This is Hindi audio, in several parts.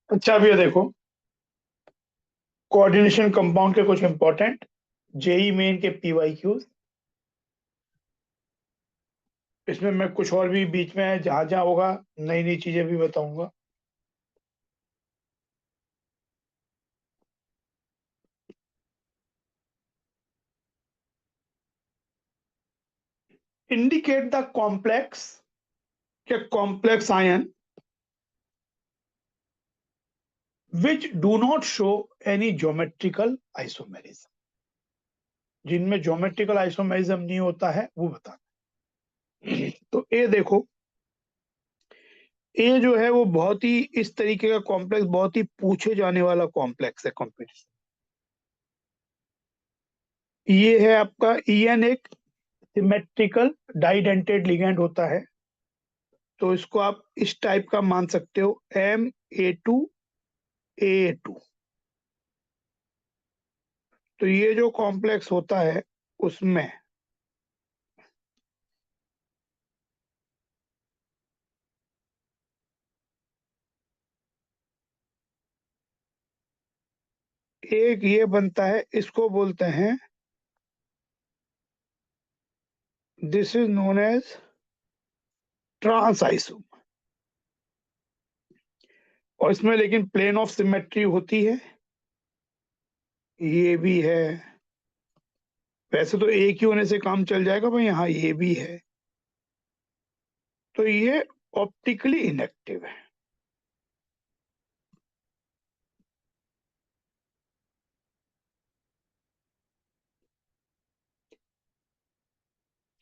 अच्छा, अब ये देखो, कोऑर्डिनेशन कंपाउंड के कुछ इंपॉर्टेंट जेई मेन के पीवाई क्यूज। इसमें मैं कुछ और भी बीच में जहां जहां होगा नई नई चीजें भी बताऊंगा। इंडिकेट द कॉम्प्लेक्स के complex ion which do not show any geometrical isomerism. जिनमें ज्योमेट्रिकल आइसोमेरिज्म नहीं होता है वो बताना। तो ये देखो, ये जो है वो बहुत ही इस तरीके का कॉम्प्लेक्स, बहुत ही पूछे जाने वाला कॉम्प्लेक्स है कंपटीशन। ये है आपका ईएन, एक सिमेट्रिकल डाइडेंटेड लिगेंड होता है। तो इसको आप इस टाइप का मान सकते हो, MA2A2। तो ये जो कॉम्प्लेक्स होता है उसमें एक ये बनता है, इसको बोलते हैं, this is known as trans isomer. और इसमें लेकिन प्लेन ऑफ सिमेट्री होती है, ये भी है। वैसे तो एक ही होने से काम चल जाएगा भाई, हाँ ये भी है। तो ये ऑप्टिकली इनएक्टिव है।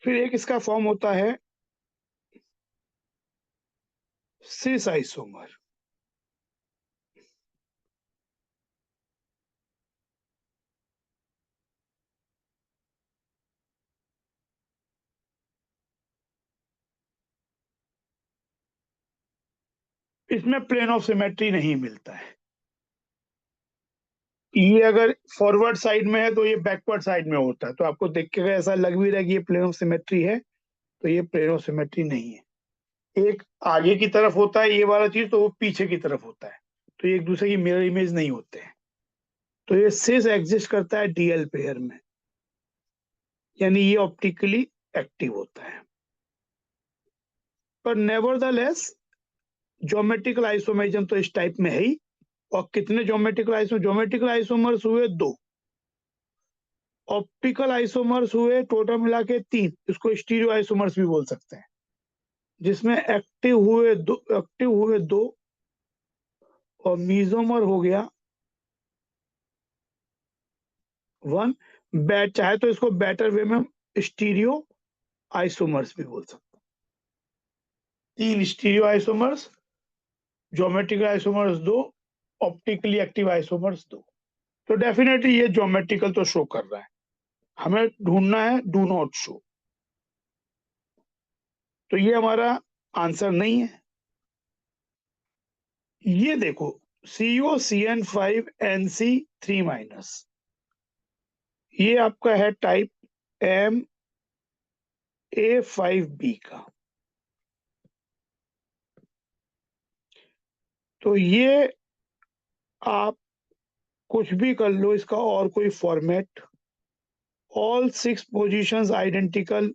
फिर एक इसका फॉर्म होता है सिस आइसोमर। इसमें प्लेन ऑफ सिमेट्री नहीं मिलता है। ये अगर फॉरवर्ड साइड में है तो ये बैकवर्ड साइड में होता है, तो आपको देख के अगर ऐसा लग भी रहा है कि ये प्लेन ऑफ सिमेट्री है, तो ये प्लेन ऑफ सिमेट्री नहीं है। एक आगे की तरफ होता है ये वाला चीज, तो वो पीछे की तरफ होता है। तो ये एक दूसरे की मिरर इमेज नहीं होते हैं। तो ये सिस एग्जिस्ट करता है डीएल पेयर में, यानी ये ऑप्टिकली एक्टिव होता है। पर नेवरदलेस ज्योमेट्रिकल आइसोमेरिज्म तो इस टाइप में है ही। और कितने ज्योमेट्रिकल आइसोमर्स हुए? दो। ऑप्टिकल आइसोमर्स हुए टोटल मिला के तीन, इसको स्टीरियो आइसोमर्स भी बोल सकते हैं। जिसमें एक्टिव हुए दो, और मीजोमर हो गया वन। चाहे तो इसको बेटर वे में स्टीरियो आइसोमर्स भी बोल सकते हैं। तीन स्टीरियो आइसोमर्स, ज्योमेट्रिकल आइसोमर्स दो, ऑप्टिकली एक्टिव आइसोमर्स दो। तो डेफिनेटली ये ज्योमेट्रिकल तो शो कर रहा है, हमें ढूंढना है डू नॉट शो। तो ये हमारा आंसर नहीं है। ये देखो, COCN5NC3-, ये आपका है टाइप MA5B का। तो ये आप कुछ भी कर लो इसका और कोई फॉर्मेट, ऑल 6 पोजीशंस आइडेंटिकल।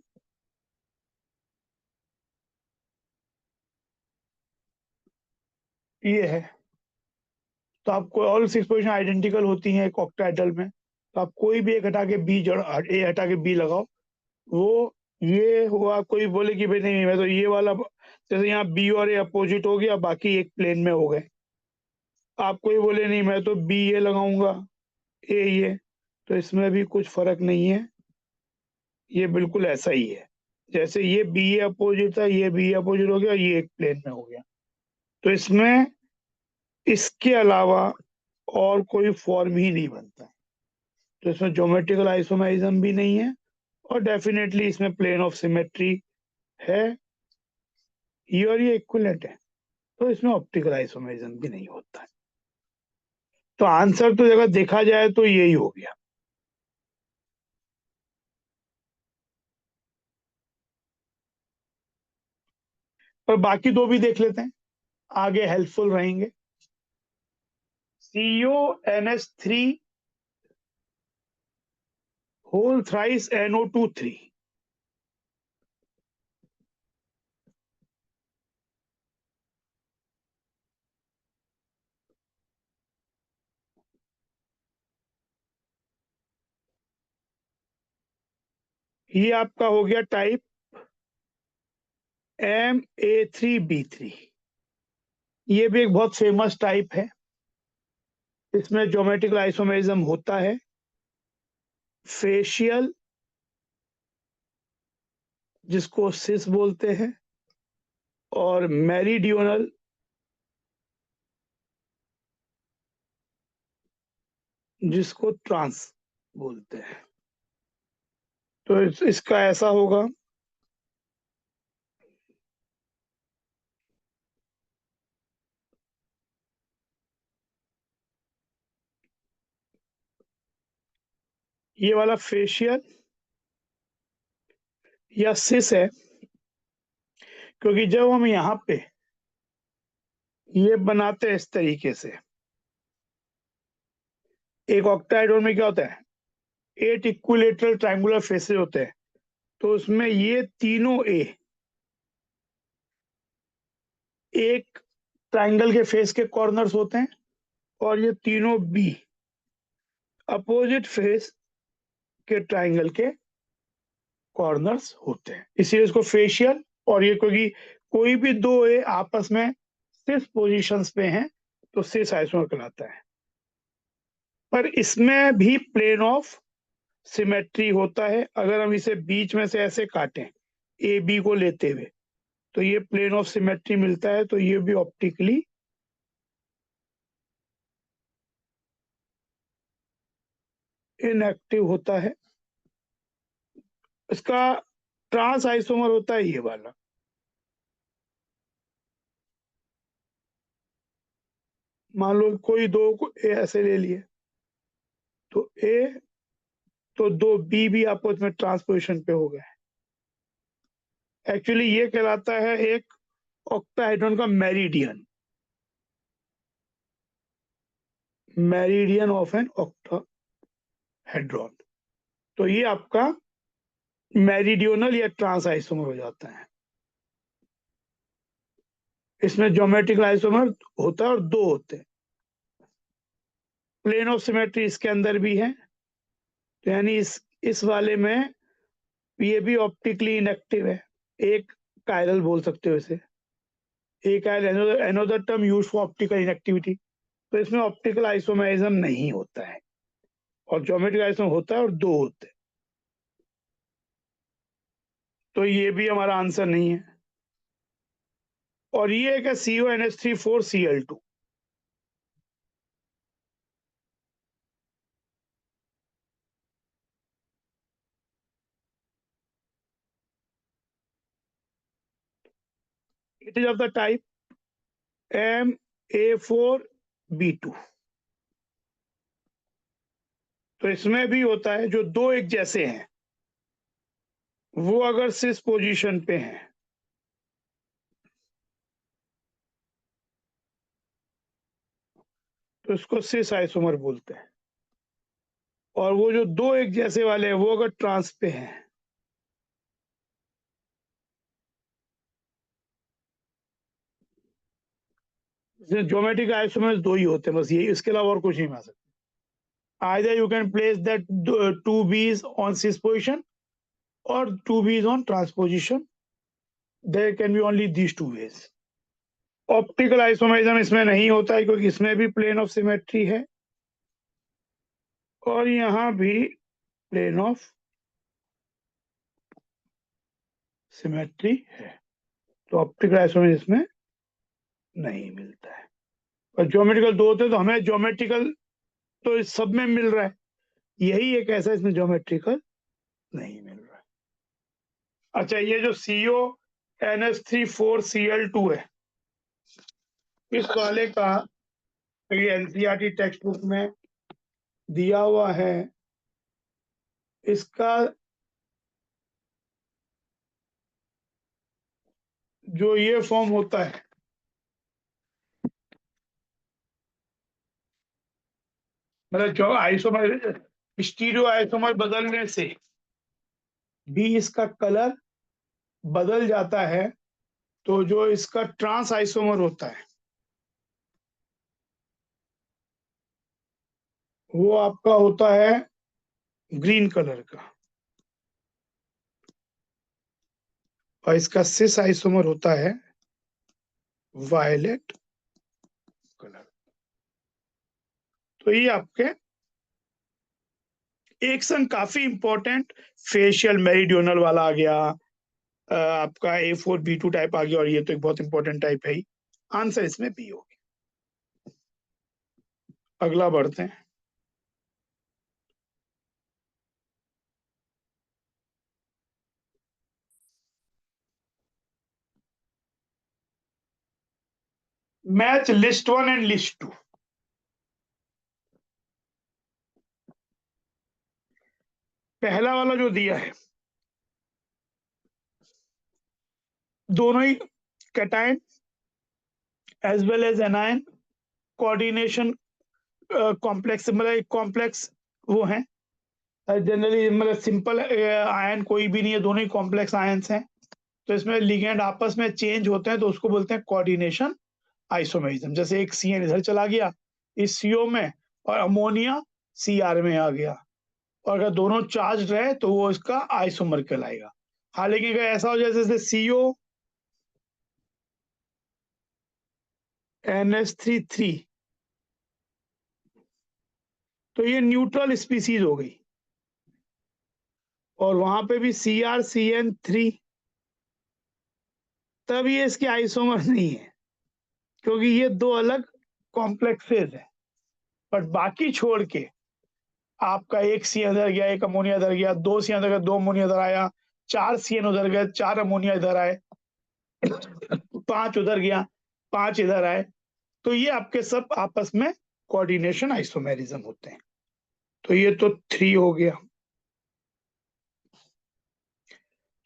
ये है, तो आपको ऑल 6 पोजीशन आइडेंटिकल होती हैं एक ऑक्टाहेड्रल में। तो आप कोई भी एक हटा के बी जड़ ए हटा के बी लगाओ, वो ये हुआ। कोई बोले कि भाई नहीं, मैं तो ये वाला, जैसे यहाँ बी और ए अपोजिट हो गया, बाकी एक प्लेन में हो गए। आप कोई बोले नहीं, मैं तो बी ये लगाऊंगा, ए ये, तो इसमें भी कुछ फर्क नहीं है। ये बिल्कुल ऐसा ही है, जैसे ये बी ए अपोजिट था, ये बी ए अपोजिट हो गया, ये एक प्लेन में हो गया। तो इसमें इसके अलावा और कोई फॉर्म ही नहीं बनता है। तो इसमें ज्योमेट्रिकल आइसोमेरिज्म भी नहीं है, और डेफिनेटली इसमें प्लेन ऑफ सिमेट्री है, ये और ये इक्विवेलेंट है। तो इसमें ऑप्टिकल आइसोमेरिज्म भी नहीं होता है। तो आंसर तो अगर देखा जाए तो यही हो गया। पर बाकी दो भी देख लेते हैं, आगे हेल्पफुल रहेंगे। CONH3 whole thrice NO2 3। ये आपका हो गया टाइप MA3B3। ये भी एक बहुत फेमस टाइप है। इसमें ज्योमेट्रिकल आइसोमेरिज्म होता है, फेशियल जिसको सिस बोलते हैं, और मेरिडियोनल जिसको ट्रांस बोलते हैं। तो इसका ऐसा होगा, ये वाला फेशियल या सिस है, क्योंकि जब हम यहाँ पे ये बनाते हैं इस तरीके से, एक ऑक्टाहेड्रॉन में क्या होता है, 8 इक्विलेटरल ट्रायंगुलर फेसेस होते हैं। तो उसमें ये तीनों ए एक ट्रायंगल के फेस के कॉर्नर्स होते हैं, और ये तीनों बी अपोजिट फेस के ट्रायंगल के कॉर्नर्स होते हैं। इसीलिए इसको फेशियल, और ये क्योंकि कोई भी दो ए आपस में सिस पोजीशंस पे हैं तो सिस आइसोमर कहलाता है। पर इसमें भी प्लेन ऑफ सिमेट्री होता है। अगर हम इसे बीच में से ऐसे काटें ए बी को लेते हुए, तो ये प्लेन ऑफ सिमेट्री मिलता है। तो ये भी ऑप्टिकली इनएक्टिव होता है। इसका ट्रांस आइसोमर होता है ये वाला। मान लो कोई दो को ए ऐसे ले लिए, तो ए तो दो बी भी आपस में ट्रांसपोजिशन पे हो गए। एक्चुअली ये कहलाता है एक ऑक्टाहेड्रॉन का meridian, meridian of an octahedron. तो ये आपका मेरिडियोनल या ट्रांस आइसोमर हो जाता है। इसमें ज्योमेट्रिकल आइसोमर होता है और दो होते हैं। प्लेन ऑफ सिमेट्री इसके अंदर भी है, तो यानी इस वाले में ये भी ऑप्टिकली इनएक्टिव है। एक कायरल बोल सकते हो इसे, एक chiral another term use for optical inactivity. तो इसमें ऑप्टिकल आइसोमेरिज्म नहीं होता है, और ज्योमेट्रिक आइसोमर होता है और दो होते हैं। तो ये भी हमारा आंसर नहीं है। और ये एक है CONH3 4Cl2। It is of the type MA4B2। तो इसमें भी होता है, जो दो एक जैसे हैं वो अगर सिस पोजीशन पे हैं तो इसको सिस आइसोमर बोलते हैं। और वो जो दो एक जैसे वाले हैं वो अगर ट्रांस पे हैं, ज्योमेट्रिक आइसोमर्स दो ही होते हैं बस, यही, इसके अलावा और कुछ नहीं मान सकते। Either you can place that two Bs on cis position और two Bs on trans position. There can be only these two ways. Optical isomerism इसमें नहीं होता है, क्योंकि इसमें भी प्लेन ऑफ सिमेट्री है और यहाँ भी प्लेन ऑफ सिमेट्री है। तो ऑप्टिकल आइसोमेरिज्म इसमें नहीं मिलता है। और ज्योमेट्रिकल दो होते हैं, तो हमें ज्योमेट्रिकल तो इस सब में मिल रहा है, यही एक ऐसा इसमें ज्योमेट्रिकल नहीं मिल रहा है। अच्छा, ये जो CONH3 4Cl2 है, इस वाले का ये एनसीईआरटी टेक्स्ट बुक में दिया हुआ है। इसका जो ये फॉर्म होता है, मतलब जो आइसोमर स्टीरियो आइसोमर बदलने से भी इसका कलर बदल जाता है, तो जो इसका ट्रांस आइसोमर होता है वो आपका होता है ग्रीन कलर का, और इसका सिस आइसोमर होता है वायलेट कलर। तो ये आपके एक संग काफी इंपॉर्टेंट फेशियल मेरिडियोनल वाला आ गया, आपका A4B2 टाइप आ गया, और ये तो एक बहुत इंपॉर्टेंट टाइप है ही। आंसर इसमें बी होगी। अगला बढ़ते हैं। Match list 1 and list 2। पहला वाला जो दिया है, दोनों ही cation as well as anion coordination complex, मतलब कॉम्प्लेक्स वो है जनरली, मतलब सिंपल आयन कोई भी नहीं है, दोनों ही कॉम्प्लेक्स आयंस हैं। तो इसमें लिगेंड आपस में चेंज होते हैं, तो उसको बोलते हैं कोऑर्डिनेशन आइसोमेरिज्म। जैसे एक CN इधर चला गया इस CO में, और अमोनिया CR में आ गया, और अगर दोनों चार्ज रहे तो वो इसका आइसोमर कहलाएगा। हालांकि अगर ऐसा हो जाए जैसे CO NH3 तो ये न्यूट्रल स्पीसीज हो गई, और वहां पे भी CrCN3, तब ये इसके आइसोमर नहीं है, क्योंकि ये दो अलग कॉम्प्लेक्सेस है। बट बाकी छोड़ के आपका एक CN इधर गया, एक अमोनिया इधर गया, 2 CN इधर गया, 2 अमोनिया इधर आया, 4 CN उधर गए, 4 अमोनिया इधर आए, 5 उधर गया, 5 इधर आए, तो ये आपके सब आपस में कोऑर्डिनेशन आइसोमेरिज्म होते हैं। तो ये तो 3 हो गया,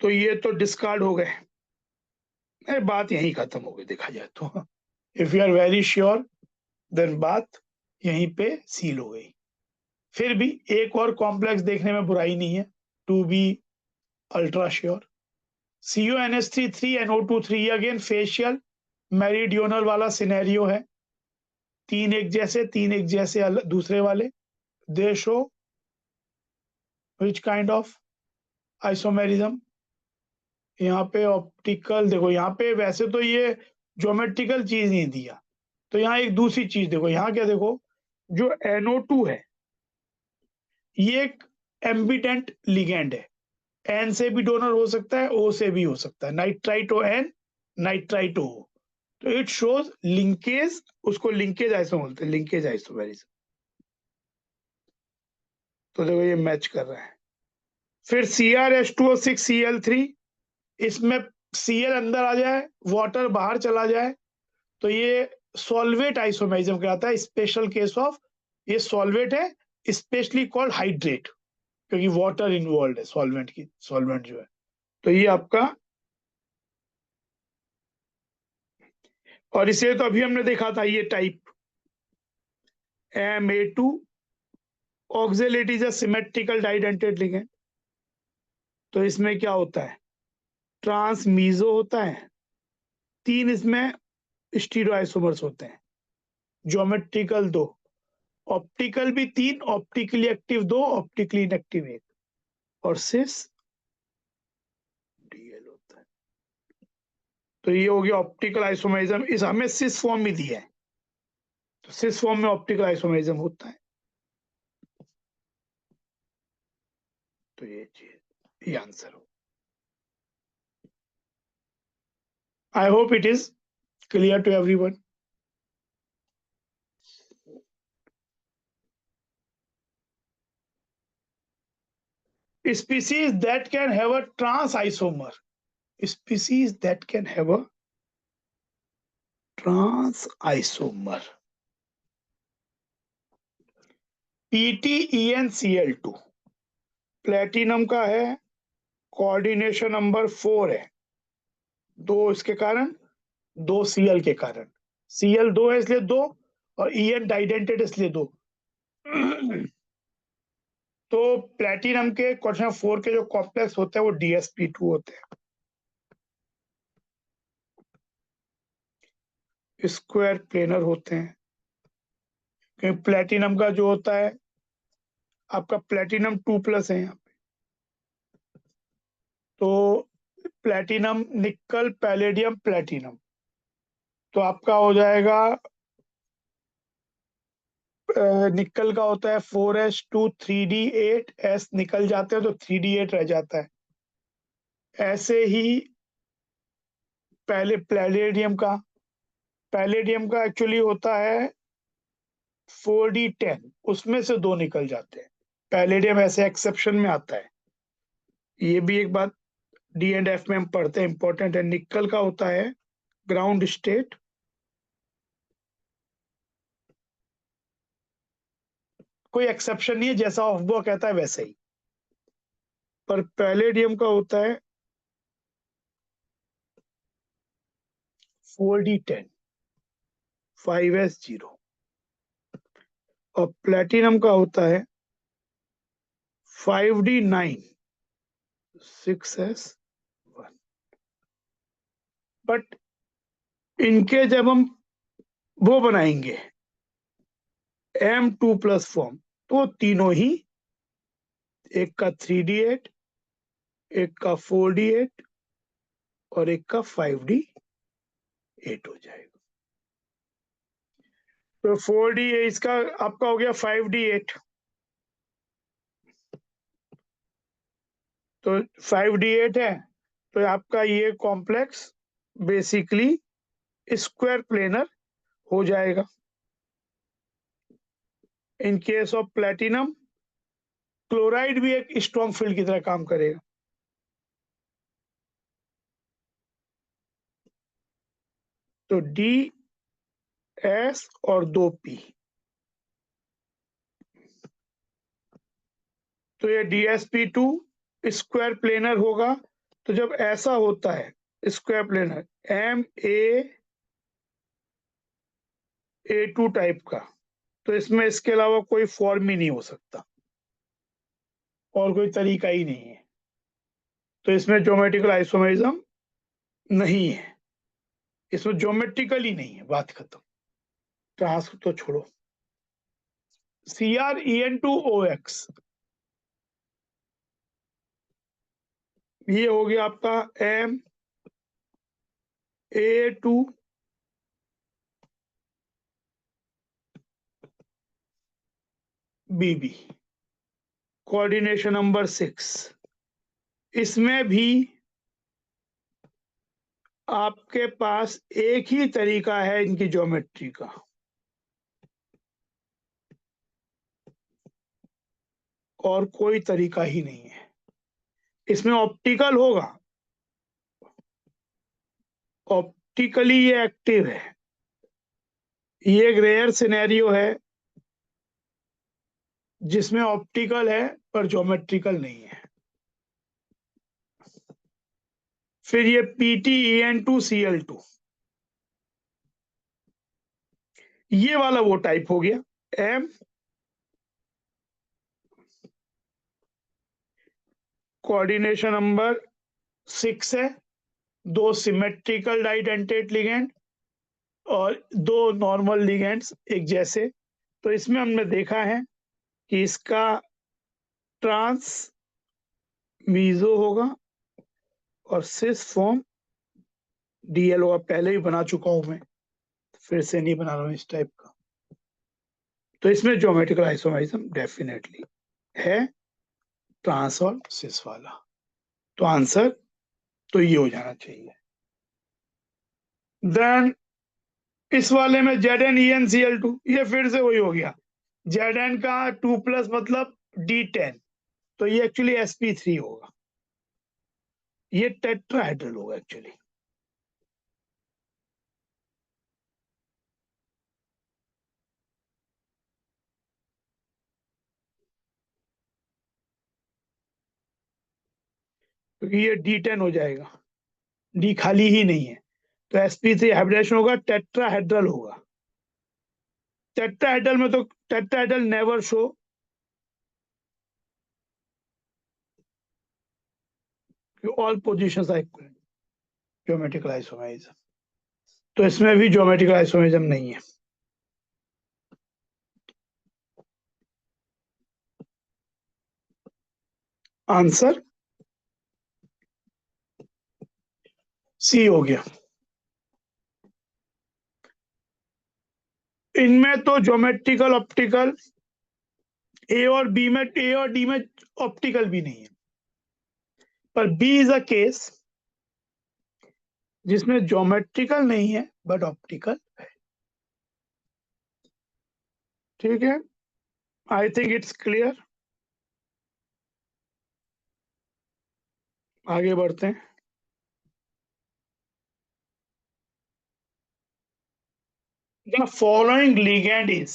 तो ये तो डिस्कार्ड हो गए। बात यहीं खत्म हो गई देखा जाए तो। If you are very sure then बात यहीं पे सील हो गई। फिर भी एक और कॉम्प्लेक्स देखने में बुराई नहीं है, to be ultra sure. CuNH3 again facial meridional वाला सिनेरियो है, 3 एक जैसे, 3 एक जैसे दूसरे वाले। They show which kind of isomerism. यहाँ पे ऑप्टिकल देखो, यहाँ पे वैसे तो ये ज्योमेट्रिकल चीज नहीं दिया, तो यहाँ एक दूसरी चीज देखो, यहाँ क्या देखो, जो NO2 है ये एक एम्बिडेंट लिगेंड है, N से भी डोनर हो सकता है, O से भी हो सकता है, नाइट्राइटो N नाइट्राइटो O। तो इट शोज लिंकेज, उसको लिंकेज आइसो बोलते हैं, लिंकेज आइसोमेरिज्म। तो देखो ये मैच कर रहा है। फिर CrH2O6Cl3, इसमें Cl अंदर आ जाए, वाटर बाहर चला जाए, तो ये सॉल्वेट आइसोमेरिज्म कहलाता है। स्पेशल केस ऑफ ये सॉल्वेट है, स्पेशली कॉल्ड हाइड्रेट, क्योंकि वाटर इन्वॉल्व है सॉल्वेंट की, सॉल्वेंट जो है। तो ये आपका, और इसे तो अभी हमने देखा था ये type Ma2 oxalate is a symmetrical डाइडेंटेड ligand. तो इसमें क्या होता है, ट्रांस मीजो होता है, 3 इसमें स्टीरियोआइसोमर्स होते हैं, ज्योमेट्रिकल 2, ऑप्टिकल भी 3, ऑप्टिकली एक्टिव 2, ऑप्टिकली इनएक्टिव 1, और सिस DL होता है। तो ये हो गया ऑप्टिकल आइसोमेरिज्म, इस हमें सिस फॉर्म में दिया है, तो सिस फॉर्म में ऑप्टिकल आइसोमेरिज्म होता है। तो ये चीज, ये आंसर हो। I hope it is clear to everyone. Species that can have a trans isomer, species that can have a trans isomer, PTEnCl2 platinum का है, कोऑर्डिनेशन नंबर 4 है, 2 इसके कारण, 2 Cl के कारण, Cl 2 है इसलिए 2, और En डाइडेंटेड इसलिए 2। तो प्लेटिनम के क्वेश्चन 4 के जो कॉम्प्लेक्स होते हैं वो DsP2 होते हैं। स्क्वायर प्लेनर होते हैं, क्योंकि प्लेटिनम का जो होता है आपका प्लेटिनम 2+ है यहाँ पे। तो प्लेटिनम, निकल, पैलेडियम, प्लेटिनम, तो आपका हो जाएगा निकल का होता है 4s2 3d8, s निकल जाते हैं तो 3d8 रह जाता है। ऐसे ही पहले पैलेडियम का एक्चुअली होता है 4d10, उसमें से 2 निकल जाते हैं। पैलेडियम ऐसे एक्सेप्शन में आता है, ये भी एक बात D&F में हम पढ़ते हैं, इंपॉर्टेंट है। निकल का होता है ग्राउंड स्टेट, कोई एक्सेप्शन नहीं है, जैसा ऑफबो कहता है वैसे ही। पर पैलेडियम का होता है 4d10 5s0, और प्लेटिनम का होता है 5d9 6s1। बट इनके जब हम वो बनाएंगे M2+ फॉर्म, तो तीनों ही, एक का 3d8, एक का 4d8 और एक का 5d8 हो जाएगा। तो 4d, इसका आपका हो गया 5d8, तो 5d8 है, तो आपका ये कॉम्प्लेक्स बेसिकली स्क्वायर प्लेनर हो जाएगा। In case of platinum, chloride भी एक स्ट्रॉन्ग फील्ड की तरह काम करेगा। तो DS और 2P, तो ये DsP2 स्क्वायर प्लेनर होगा। तो जब ऐसा होता है स्क्वायर प्लेनर MaA2 टाइप का, तो इसमें इसके अलावा कोई फॉर्म ही नहीं हो सकता और कोई तरीका ही नहीं है। तो इसमें ज्योमेट्रिकल आइसोमेरिज्म नहीं है, इसमें ज्योमेट्रिकल ही नहीं है, बात खत्म। ट्रांस तो छोड़ो। CrEn2OX, ये हो गया आपका MaA2BB, कोऑर्डिनेशन नंबर 6। इसमें भी आपके पास एक ही तरीका है इनकी ज्योमेट्री का, और कोई तरीका ही नहीं है। इसमें ऑप्टिकल होगा, ऑप्टिकली ये एक्टिव है। ये एक रेयर सिनेरियो है जिसमें ऑप्टिकल है पर ज्योमेट्रिकल नहीं है। फिर ये PtEn2Cl2, ये वाला वो टाइप हो गया। M, कोऑर्डिनेशन नंबर 6 है, 2 सिमेट्रिकल डाइडेंटेट लिगेंड और 2 नॉर्मल लिगेंड्स एक जैसे। तो इसमें हमने देखा है कि इसका ट्रांस मीजो होगा और सिस फॉर्म DL होगा। पहले ही बना चुका हूं मैं, फिर से नहीं बना रहा हूं इस टाइप का। तो इसमें ज्योमेट्रिकल आइसोमेरिज्म डेफिनेटली है, ट्रांस और सिस वाला। तो आंसर तो ये हो जाना चाहिए। देन इस वाले में ZnEnCl2, ये फिर से वही हो गया। Zn का 2+ मतलब D10, तो ये एक्चुअली sp3 होगा, ये टेट्राहेड्रल होगा एक्चुअली। क्योंकि ये D10 हो जाएगा, D खाली ही नहीं है, तो sp3 हाइब्रिडेशन होगा, टेट्राहेड्रल होगा। टेट्राहेड्रल में तो tetrahedral never show, all positions are equal, geometrical isomerism. तो इसमें भी ज्योमेट्रिकल आइसोमेरिज्म नहीं है। आंसर सी हो गया। इनमें तो ज्योमेट्रिकल ऑप्टिकल ए और डी में ऑप्टिकल भी नहीं है, पर बी इज अ केस जिसमें ज्योमेट्रिकल नहीं है बट ऑप्टिकल है। ठीक है, आई थिंक इट्स क्लियर। आगे बढ़ते हैं। द फॉलोइंग लिगेंड इज,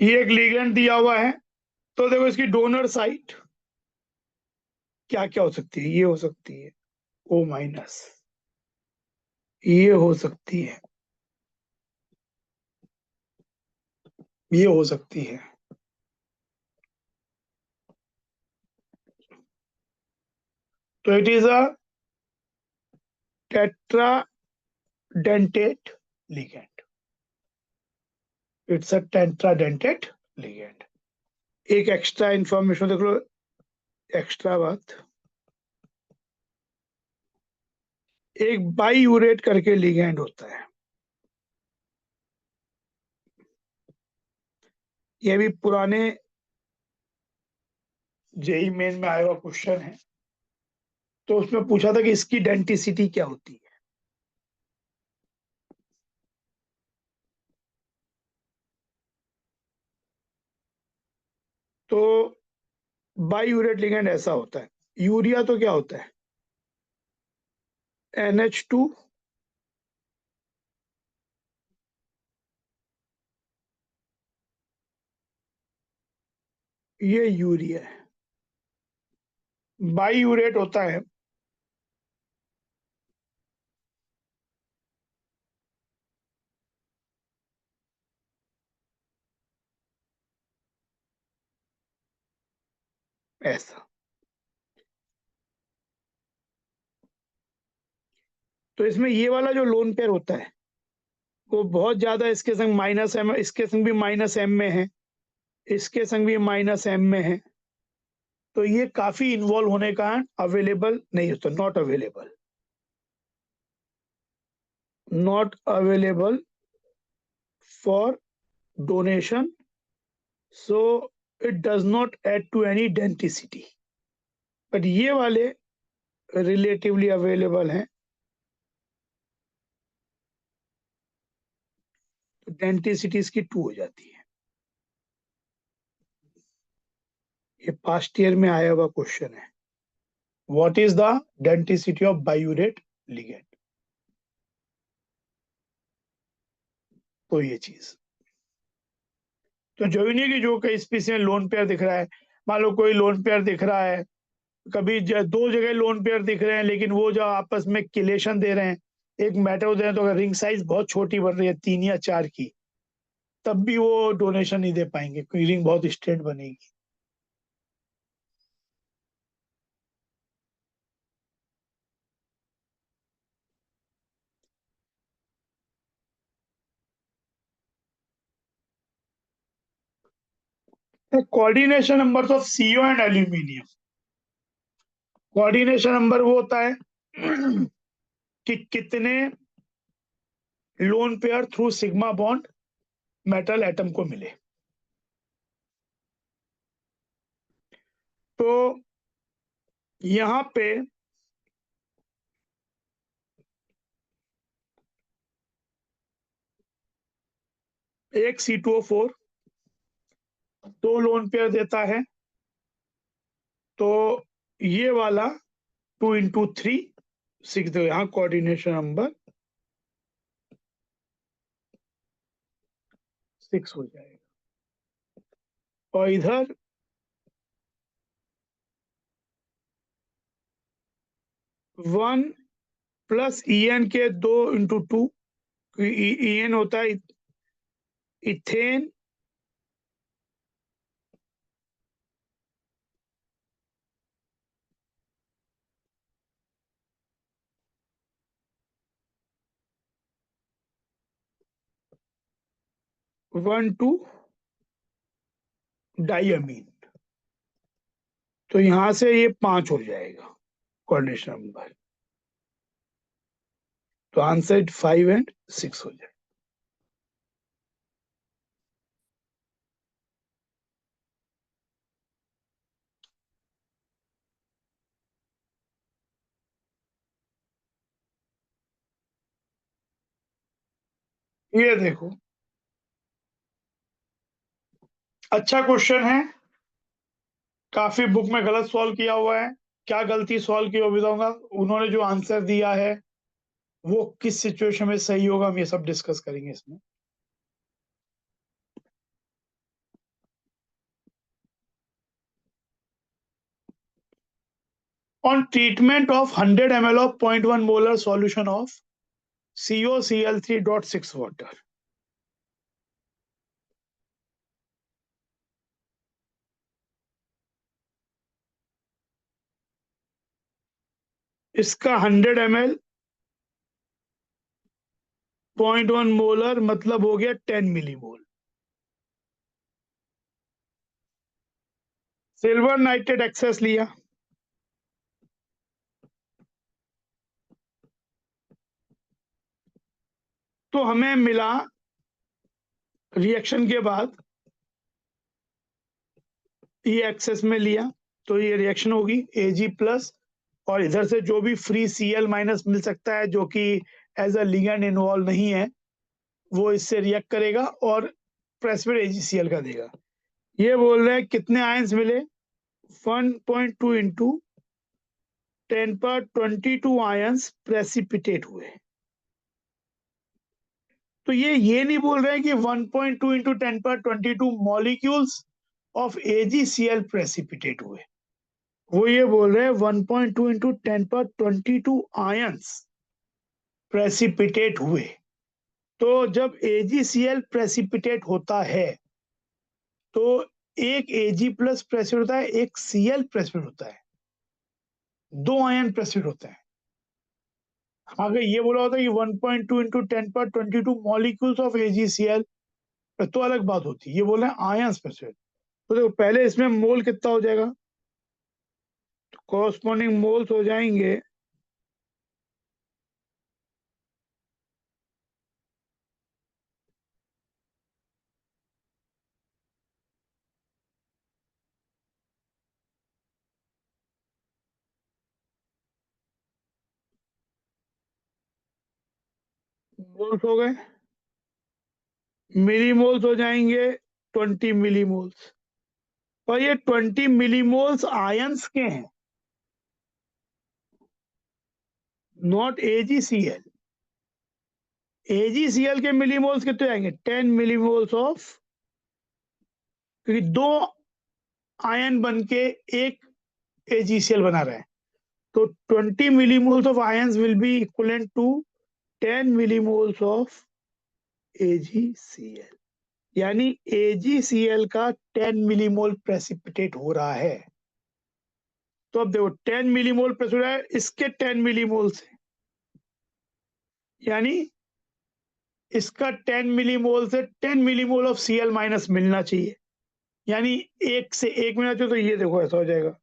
ये एक लिगेंड दिया हुआ है, तो देखो इसकी डोनर साइट क्या क्या हो सकती है। ये हो सकती है O माइनस, ये हो सकती है, ये हो सकती है। तो it is a tetradentate ligand, it's a tetradentate ligand. एक एक्स्ट्रा इंफॉर्मेशन देख लो, एक्स्ट्रा बात, एक बाईयूरेट करके लिगेंड होता है। ये भी पुराने जेई मेन में आया हुआ क्वेश्चन है, तो उसमें पूछा था कि इसकी डेंटिसिटी क्या होती है। तो बाईयूरेट लिगेंड ऐसा होता है। यूरिया तो क्या होता है, NH2, ये यूरिया है। बाईयूरेट होता है ऐसा। तो इसमें ये वाला जो लोन पेयर होता है वो बहुत ज्यादा, इसके संग माइनस एम, इसके संग भी माइनस एम में है, इसके संग भी माइनस एम में है, तो ये काफी इन्वॉल्व होने का अवेलेबल नहीं होता, not available, not available for donation, so it does not add to any denticity. But ये वाले रिलेटिवली अवेलेबल हैं, तो डेंटिसिटी इसकी 2 हो जाती है। ये पास्ट ईयर में आया हुआ क्वेश्चन है, what is the denticity of biuret ligand. तो ये चीज, तो जो भी नहीं कि जो कई स्पीसी में लोन पेयर दिख रहा है, मान लो कोई लोन पेयर दिख रहा है, कभी दो जगह लोन पेयर दिख रहे हैं, लेकिन वो जो आपस में किलेशन दे रहे हैं, एक मेटल दे रहे हैं, तो अगर रिंग साइज बहुत छोटी बन रही है 3 या 4 की, तब भी वो डोनेशन नहीं दे पाएंगे क्योंकि रिंग बहुत स्ट्रेट बनेगी। Coordination number of CO and aluminium, coordination number वो होता है कि कितने lone pair through sigma bond metal atom को मिले। तो यहां पे एक C2O4 दो लोन पेयर देता है, तो ये वाला 2 × 3 6 दो, यहाँ कोऑर्डिनेशन नंबर 6 हो जाएगा। और इधर 1 + EN के 2 × 2 EN होता है इथेन वन टू डाइअमीन। तो यहां से ये 5 हो जाएगा कोऑर्डिनेशन नंबर। तो आंसर 5 एंड 6 हो जाएगा। ये देखो, अच्छा क्वेश्चन है, काफी बुक में गलत सॉल्व किया हुआ है। क्या गलती सॉल्व की वो बताऊंगा। उन्होंने जो आंसर दिया है वो किस सिचुएशन में सही होगा, हम ये सब डिस्कस करेंगे इसमें। On treatment of 100 ml of 0.1 molar solution of COCl3.6 water, इसका 100 ml 0.1 मोलर मतलब हो गया 10 मिलीमोल। सिल्वर नाइट्रेट एक्सेस लिया, तो हमें मिला रिएक्शन के बाद ये एक्सेस में लिया, तो ये रिएक्शन होगी Ag प्लस, और इधर से जो भी फ्री Cl माइनस मिल सकता है जो कि एज अ लिगेंड इन्वॉल्व नहीं है, वो इससे रिएक्ट करेगा और प्रेसिपिटेट AgCl का देगा। ये बोल रहे हैं कितने आयंस मिले, 1.2 इंटू 10^22 आयंस प्रेसिपिटेट हुए। तो ये नहीं बोल रहे हैं कि 1.2 into 10^22 molecules of AgCl precipitate हुए, वो ये बोल रहे हैं 1.2 इंटू 10^22 आयंस प्रेसिपिटेट हुए। तो जब AgCl प्रेसिपिटेट होता है तो एक Ag प्लस प्रेसिपिटेट होता है, एक Cl प्रेसिपिटेट होता है, 2 आयन प्रेसिपिटेट होते हैं। अगर ये बोला होता कि 1.2 इंटू 10^22 मॉलिक्यूल्स ऑफ AgCl तो अलग बात होती। ये बोल रहे हैं आयंस प्रेसिपिटेट। तो देखो पहले इसमें मोल कितना हो जाएगा, कॉरस्पॉन्डिंग मोल्स हो जाएंगे मोल्स हो गए, मिलीमोल्स हो जाएंगे 20 मिलीमोल्स। और ये 20 मिलीमोल्स आयंस के हैं, नॉट AgCl। AgCl के मिलीमोल्स कितने आएंगे, 10 मिलीमोल्स ऑफ, क्योंकि 2 आयन बन के एक AgCl बना रहे हैं। तो 20 millimoles of ions will be equivalent to 10 millimoles of AgCl, यानी AgCl का 10 मिलीमोल प्रेसिपिटेट हो रहा है। तो अब देखो 10 मिलीमोल प्रेसिपिटेट है, इसके 10 मिलीमोल से, यानी इसका 10 मिलीमोल से 10 मिलीमोल ऑफ Cl माइनस मिलना चाहिए, यानी एक से एक मिलना चाहिए। तो ये देखो ऐसा हो जाएगा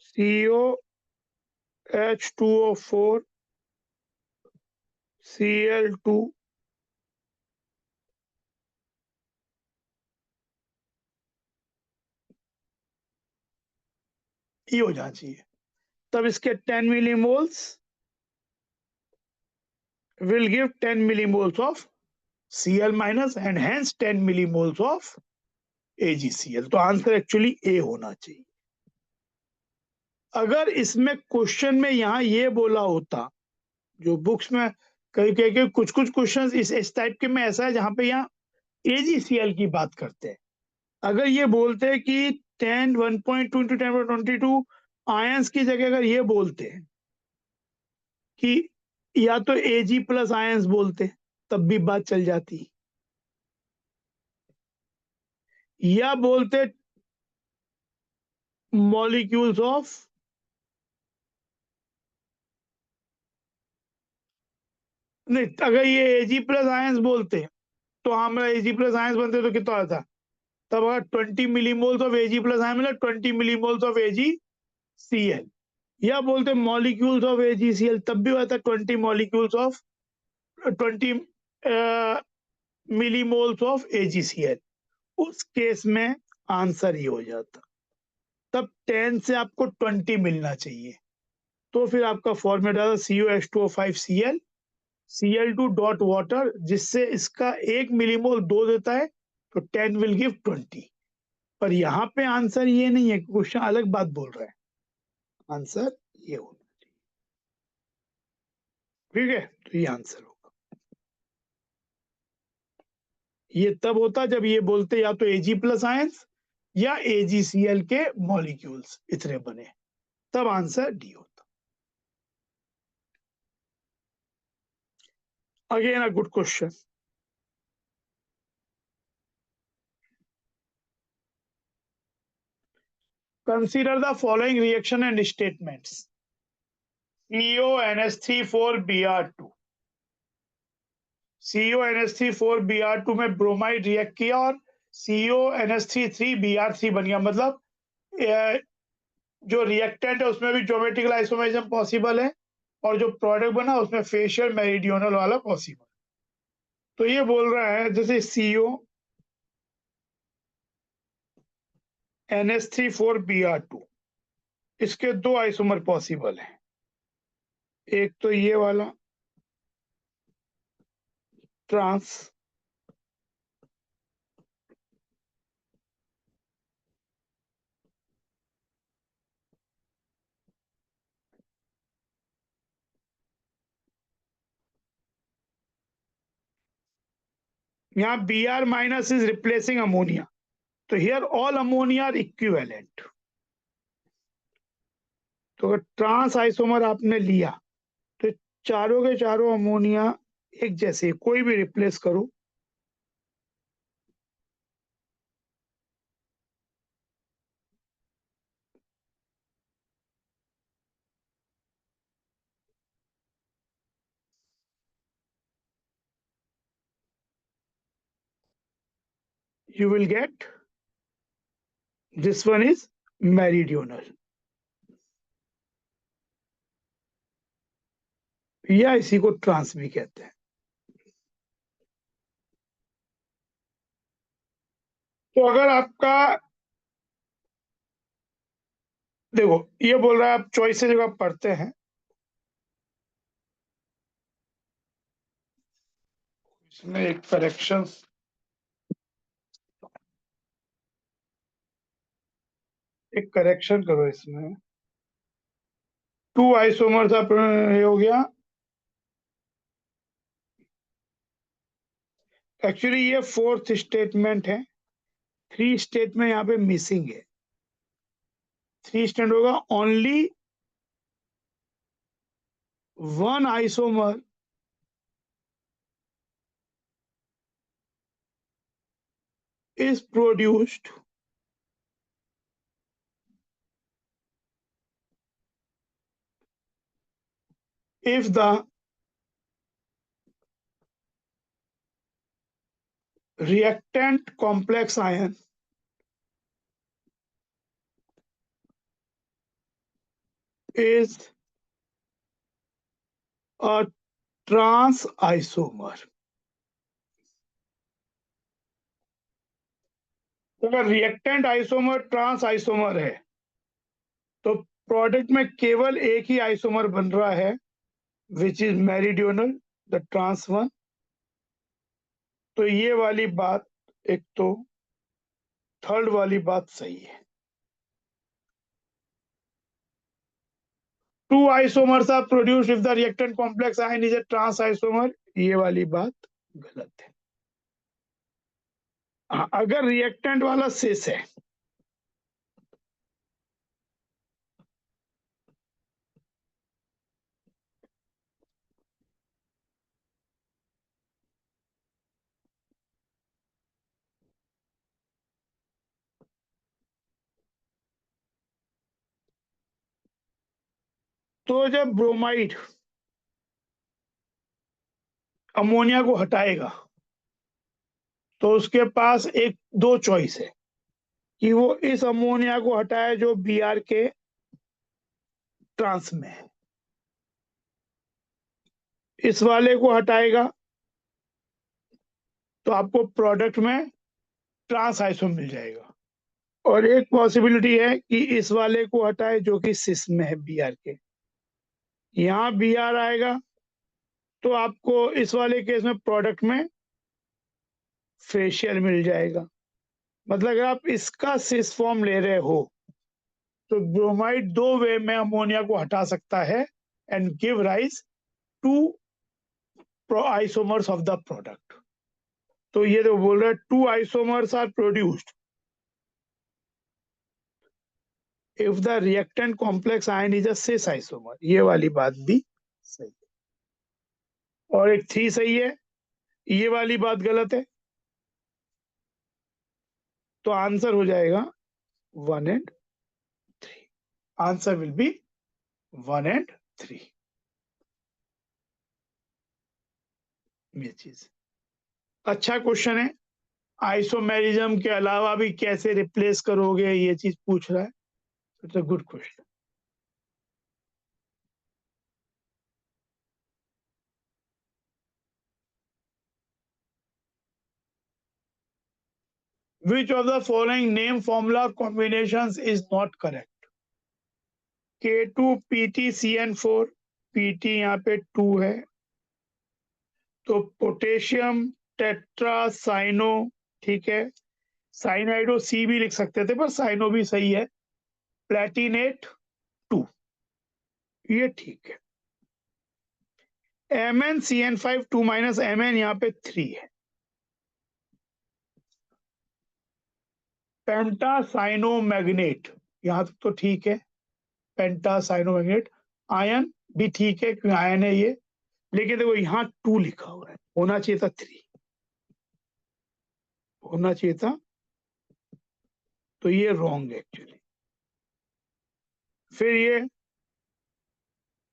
COH2O4 Cl2 ये हो जाना चाहिए। तब इसके 10 millimoles will give 10 millimoles of Cl minus and hence 10 millimoles of AgCl। तो आंसर एक्चुअली ए होना चाहिए। अगर इसमें क्वेश्चन में यहाँ ये बोला होता, जो बुक्स में कई कई के कुछ कुछ क्वेश्चंस इस टाइप के में ऐसा है जहां पे यहाँ AgCl की बात करते हैं। अगर ये बोलते हैं कि 1.2 इंटू 10^22 आयंस की जगह अगर ये बोलते हैं कि या तो Ag प्लस आयंस बोलते तब भी बात चल जाती, या बोलते मॉलिक्यूल्स ऑफ नहीं, अगर ये Ag प्लस आयंस बोलते तो हमारा Ag प्लस आयंस बनते तो कितना आता, तब अगर 20 millimoles of Ag plus ion मतलब 20 मिलीमोल्स ऑफ AgCl, या बोलते मॉलिक्यूल्स ऑफ AgCl तब भी आता 20 molecules of 20 millimoles of AgCl। उस केस में आंसर ये हो जाता, तब 10 से आपको 20 मिलना चाहिए, तो फिर आपका formula CuH2O5Cl Cl2 dot water, जिससे इसका 1 मिलीमोल 2 देता है, तो 10 विल गिव 20। पर यहाँ पे आंसर ये नहीं है, क्वेश्चन अलग बात बोल रहा है, आंसर ये होना चाहिए। ठीक है, तो ये आंसर होगा। ये तब होता जब ये बोलते या तो Ag प्लस आयंस या AgCl के मॉलिक्यूल्स इतने बने, तब आंसर डी होता। Again a good question. Consider the following reaction and statements. CONH3 4Br2, CONH3 4Br2 में ब्रोमाइड रिएक्ट किया और CONH3 3Br3 बन गया, मतलब जो रिएक्टेंट है उसमें भी ज्योमेट्रिकल आइसोमरिज्म पॉसिबल है, और जो प्रोडक्ट बना उसमें फेशियल मेरिडियनल वाला पॉसिबल। तो ये बोल रहा है जैसे CONH3 4Br2, इसके दो आइसोमर पॉसिबल है, एक तो ये वाला ट्रांस, यहाँ Br minus is replacing ammonia, तो here all ammonia are equivalent. तो अगर ट्रांस आइसोमर आपने लिया तो चारों के चारों अमोनिया एक जैसे, कोई भी रिप्लेस करो, you will get this one is meridional, या इसी को ट्रांस भी कहते हैं। तो अगर आपका देखो ये बोल रहा है, आप चॉइसेस जब आप पढ़ते हैं, इसमें एक करेक्शन करो इसमें, 2 आइसोमर्स आप हो गया, एक्चुअली ये 4th स्टेटमेंट है, 3 स्टेटमेंट यहाँ पे मिसिंग है। 3 स्टेटमेंट होगा only 1 isomer is produced if the reactant complex ion is a trans isomer। तो अगर रिएक्टेंट आइसोमर ट्रांस आइसोमर है तो प्रोडक्ट में केवल एक ही आइसोमर बन रहा है, which is meridional, the trans one. तो ये वाली बात, एक तो थर्ड वाली बात सही है, 2 isomers are produced if the reactant complex ion is a trans isomer, ये वाली बात गलत है। अगर रिएक्टेंट वाला सिस है तो जब ब्रोमाइड अमोनिया को हटाएगा तो उसके पास एक दो चॉइस है कि वो इस अमोनिया को हटाए जो Br के ट्रांस में है, इस वाले को हटाएगा तो आपको प्रोडक्ट में ट्रांस आइसो मिल जाएगा, और एक पॉसिबिलिटी है कि इस वाले को हटाए जो कि सिस में है Br के, यहाँ Br आएगा तो आपको इस वाले केस में प्रोडक्ट में फेशियल मिल जाएगा। मतलब अगर आप इसका सिस फॉर्म ले रहे हो तो ब्रोमाइड दो वे में अमोनिया को हटा सकता है and give rise to isomers of the product. तो ये तो बोल रहा है two isomers are produced if the reactant complex ion is a cis isomer, ये वाली बात भी सही है। और एक 3 सही है, ये वाली बात गलत है, तो आंसर हो जाएगा 1 and 3। Answer will be 1 and 3। ये चीज अच्छा क्वेश्चन है। आइसोमेरिज्म के अलावा भी कैसे रिप्लेस करोगे ये चीज पूछ रहा है, it's a good question. Which of the following name formula combinations is not correct? K2PtCN4, Pt यहाँ पे 2 है, तो पोटेशियम टेट्रासाइनो, ठीक है, साइनाइडो सी भी लिख सकते थे पर साइनो भी सही है, प्लेटिनेट 2, ये ठीक है। MnCN5 2 माइनस Mn यहाँ पे 3 है। पेंटासाइनोमैग्नेट यहाँ तक तो ठीक है, पेंटासाइनोमैग्नेट आयन भी ठीक है क्योंकि आयन है ये, लेकिन देखो यहाँ 2 लिखा हुआ है, होना चाहिए था 3, होना चाहिए था, तो ये रॉन्ग है एक्चुअली। फिर ये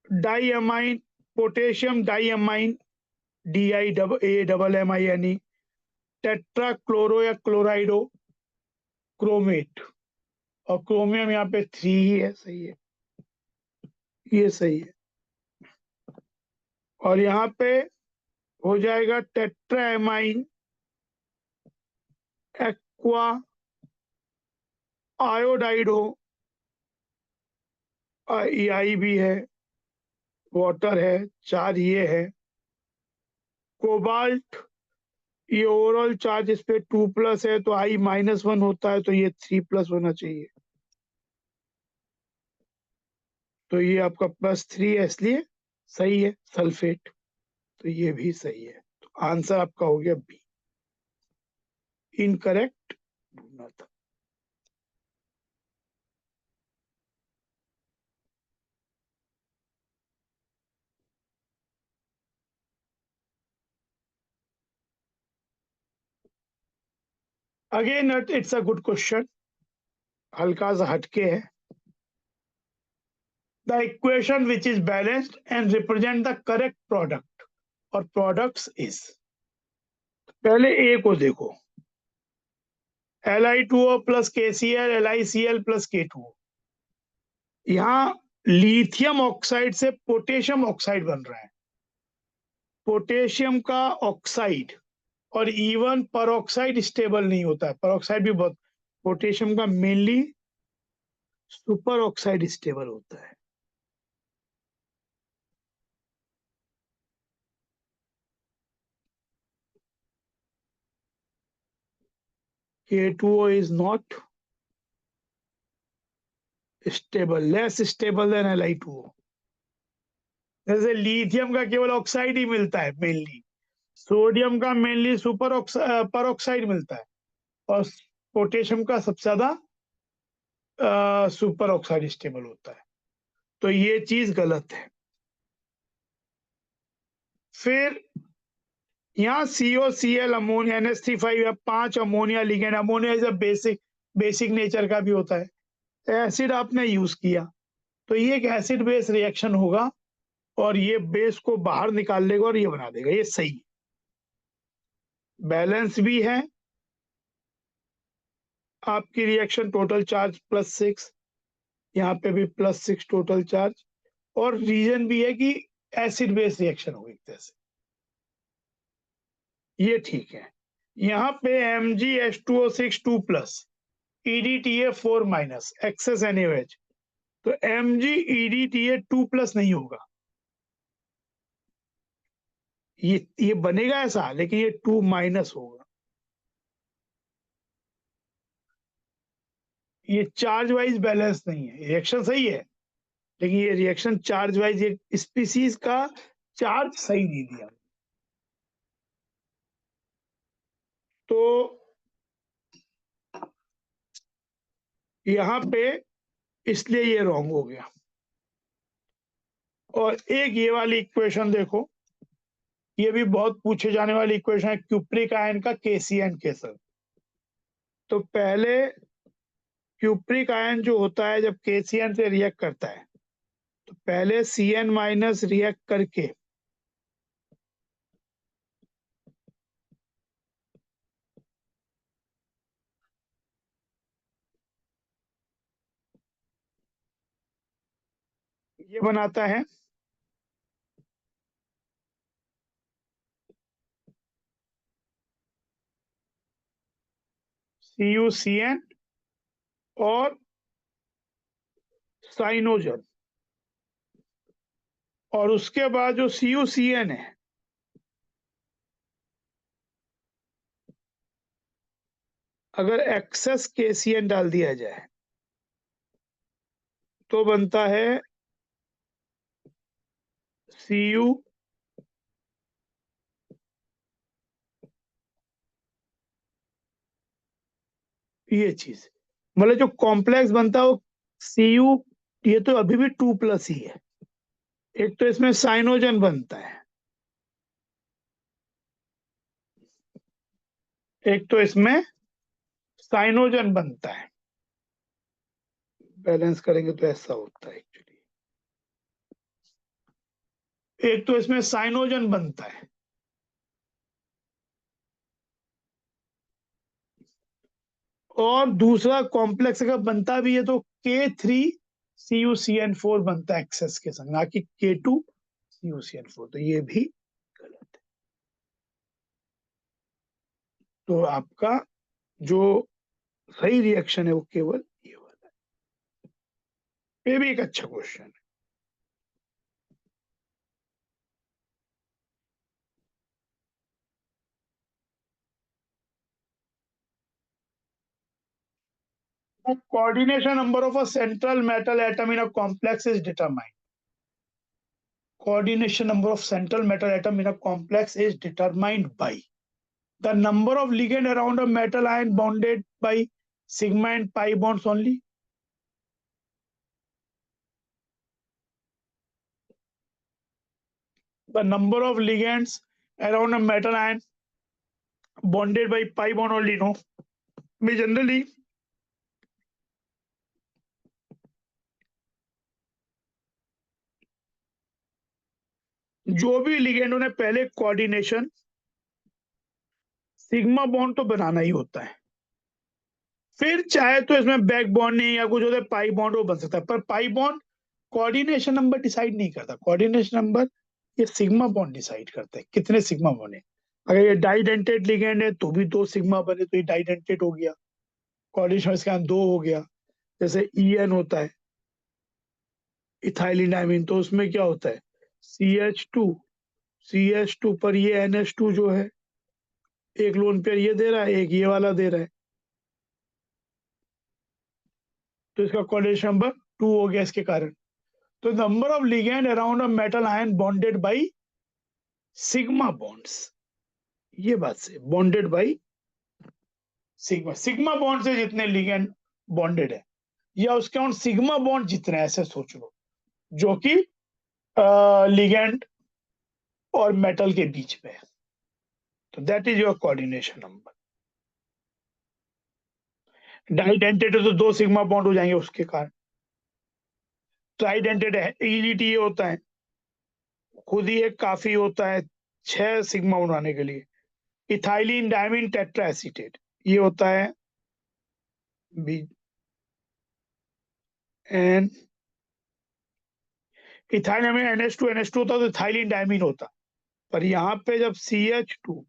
डाईअमाइन, पोटेशियम डाईअमाइन DIAMMINE, टेट्रा क्लोरो या क्लोराइडो क्रोमेट, और क्रोमियम यहाँ पे 3 ही है, सही है, ये सही है। और यहाँ पे हो जाएगा टेट्राएमाइन एक्वा आयोडाइड हो, EI भी है, वाटर है, 4 ये है। कोबाल्ट, ये ओवरऑल चार्ज इस पे 2+ है तो I-1 होता है, तो ये 3+ होना चाहिए, तो ये आपका +3 है, इसलिए सही है। सल्फेट, तो ये भी सही है, तो आंसर आपका हो गया बी, इनकरेक्ट ढूंढना था। Again it's a good question, हल्का सा हटके है। The equation which is balanced and represent the correct product और प्रोडक्ट्स इज, पहले ए को देखो, Li2O plus KCl LiCl plus K2O, यहाँ लिथियम ऑक्साइड से पोटेशियम ऑक्साइड बन रहा है, पोटेशियम का ऑक्साइड, और इवन परऑक्साइड स्टेबल नहीं होता है, परऑक्साइड भी बहुत, पोटेशियम का मेनली सुपर ऑक्साइड स्टेबल होता है। K2O is not stable, less stable than Li2O। जैसे लिथियम का केवल ऑक्साइड ही मिलता है मेनली, सोडियम का मेनली सुपर परऑक्साइड मिलता है, और पोटेशियम का सबसे ज्यादा सुपर ऑक्साइड स्टेबल होता है, तो ये चीज गलत है। फिर यहाँ COCl अमोनिया NH3 या 5 ammonia ligand, ammonia is a basic nature का भी होता है, एसिड आपने यूज किया तो ये एक एसिड बेस रिएक्शन होगा और ये बेस को बाहर निकाल लेगा और ये बना देगा, ये सही है, बैलेंस भी है। आपकी रिएक्शन टोटल चार्ज +6, यहाँ पे भी +6 टोटल चार्ज, और रीजन भी है कि एसिड बेस रिएक्शन होगी एक तरह से, ये ठीक है। यहाँ पे MgH2O6 2+, EDTA4- एक्सेस NaOH, तो MgEDTA2+ नहीं होगा, ये बनेगा ऐसा, लेकिन ये 2- होगा। ये चार्ज वाइज बैलेंस नहीं है, रिएक्शन सही है लेकिन ये रिएक्शन चार्ज वाइज, ये स्पीसीज का चार्ज सही नहीं दिया, तो यहाँ पे इसलिए ये रॉन्ग हो गया। और एक ये वाली इक्वेशन देखो, ये भी बहुत पूछे जाने वाली इक्वेशन है, क्यूप्रिक आयन का KCN के साथ। तो पहले क्यूप्रिक आयन जो होता है जब KCN से रिएक्ट करता है, तो पहले CN- रिएक्ट करके ये बनाता है CuCN और साइनोजन, और उसके बाद जो CuCN है, अगर एक्सेस KCN डाल दिया जाए तो बनता है Cu, ये चीज मतलब जो कॉम्प्लेक्स बनता है वो Cu, ये तो अभी भी 2+ ही है। एक तो इसमें साइनोजन बनता है, एक तो इसमें साइनोजन बनता है, बैलेंस करेंगे तो ऐसा होता है एक्चुअली, एक तो इसमें साइनोजन बनता है और दूसरा कॉम्प्लेक्स अगर बनता भी है तो K3CuCN4 बनता है एक्सेस के संग, ना कि K2CuCN4, तो ये भी गलत है। तो आपका जो सही रिएक्शन है वो केवल ये वाला है। ये भी एक अच्छा क्वेश्चन है। The coordination number of a central metal atom in a complex is determined. Coordination number of central metal atom in a complex is determined by the number of ligand around a metal ion bounded by sigma and pi bonds only. The number of ligands around a metal ion bonded by pi bond only. No, we generally जो भी लिगेंड उन्हें पहले कोऑर्डिनेशन सिग्मा बॉन्ड तो बनाना ही होता है, फिर चाहे तो इसमें बैक बॉन्ड नहीं या कुछ होता है पाई बॉन्ड वो बन सकता है, पर pi bond coordination number decide नहीं करता, कोऑर्डिनेशन नंबर ये सिग्मा बॉन्ड डिसाइड करता है कितने सिग्मा बने। अगर ये डाइडेंटेड लिगेंड है तो भी 2 सिग्मा बने तो ये डाइडेंटेड हो गया, कोऑर्डिनेशन इसका 2 हो गया। जैसे EN होता है इथाइलिन डाइमीन, तो उसमें क्या होता है CH2 पर ये NH2 जो है एक लोन पेयर ये दे रहा है, एक ये वाला दे रहा है, तो इसका कोऑर्डिनेशन नंबर 2 हो गया इसके कारण। तो number of ligand around a metal ion bonded by sigma bonds, ये बात से bonded by sigma, sigma bond से जितने लिगेंड बॉन्डेड है या उसके ऑन सिग्मा बॉन्ड जितने, ऐसे सोच लो, जो कि लिगेंड और मेटल के बीच में है, तो that is your coordination number. डाइडेंटेड तो 2 सिग्मा बॉन्ड हो जाएंगे उसके कारण। ट्राइडेंटेड है, EDTA होता है, खुद ही एक काफी होता है 6 सिग्मा बनाने के लिए। इथाइलिन डायमीन टेट्रा एसीटेट, ये होता है बी एन। इथाइलिन में NH2 होता तो इथाइलिन डायमीन होता, पर यहाँ पे जब CH2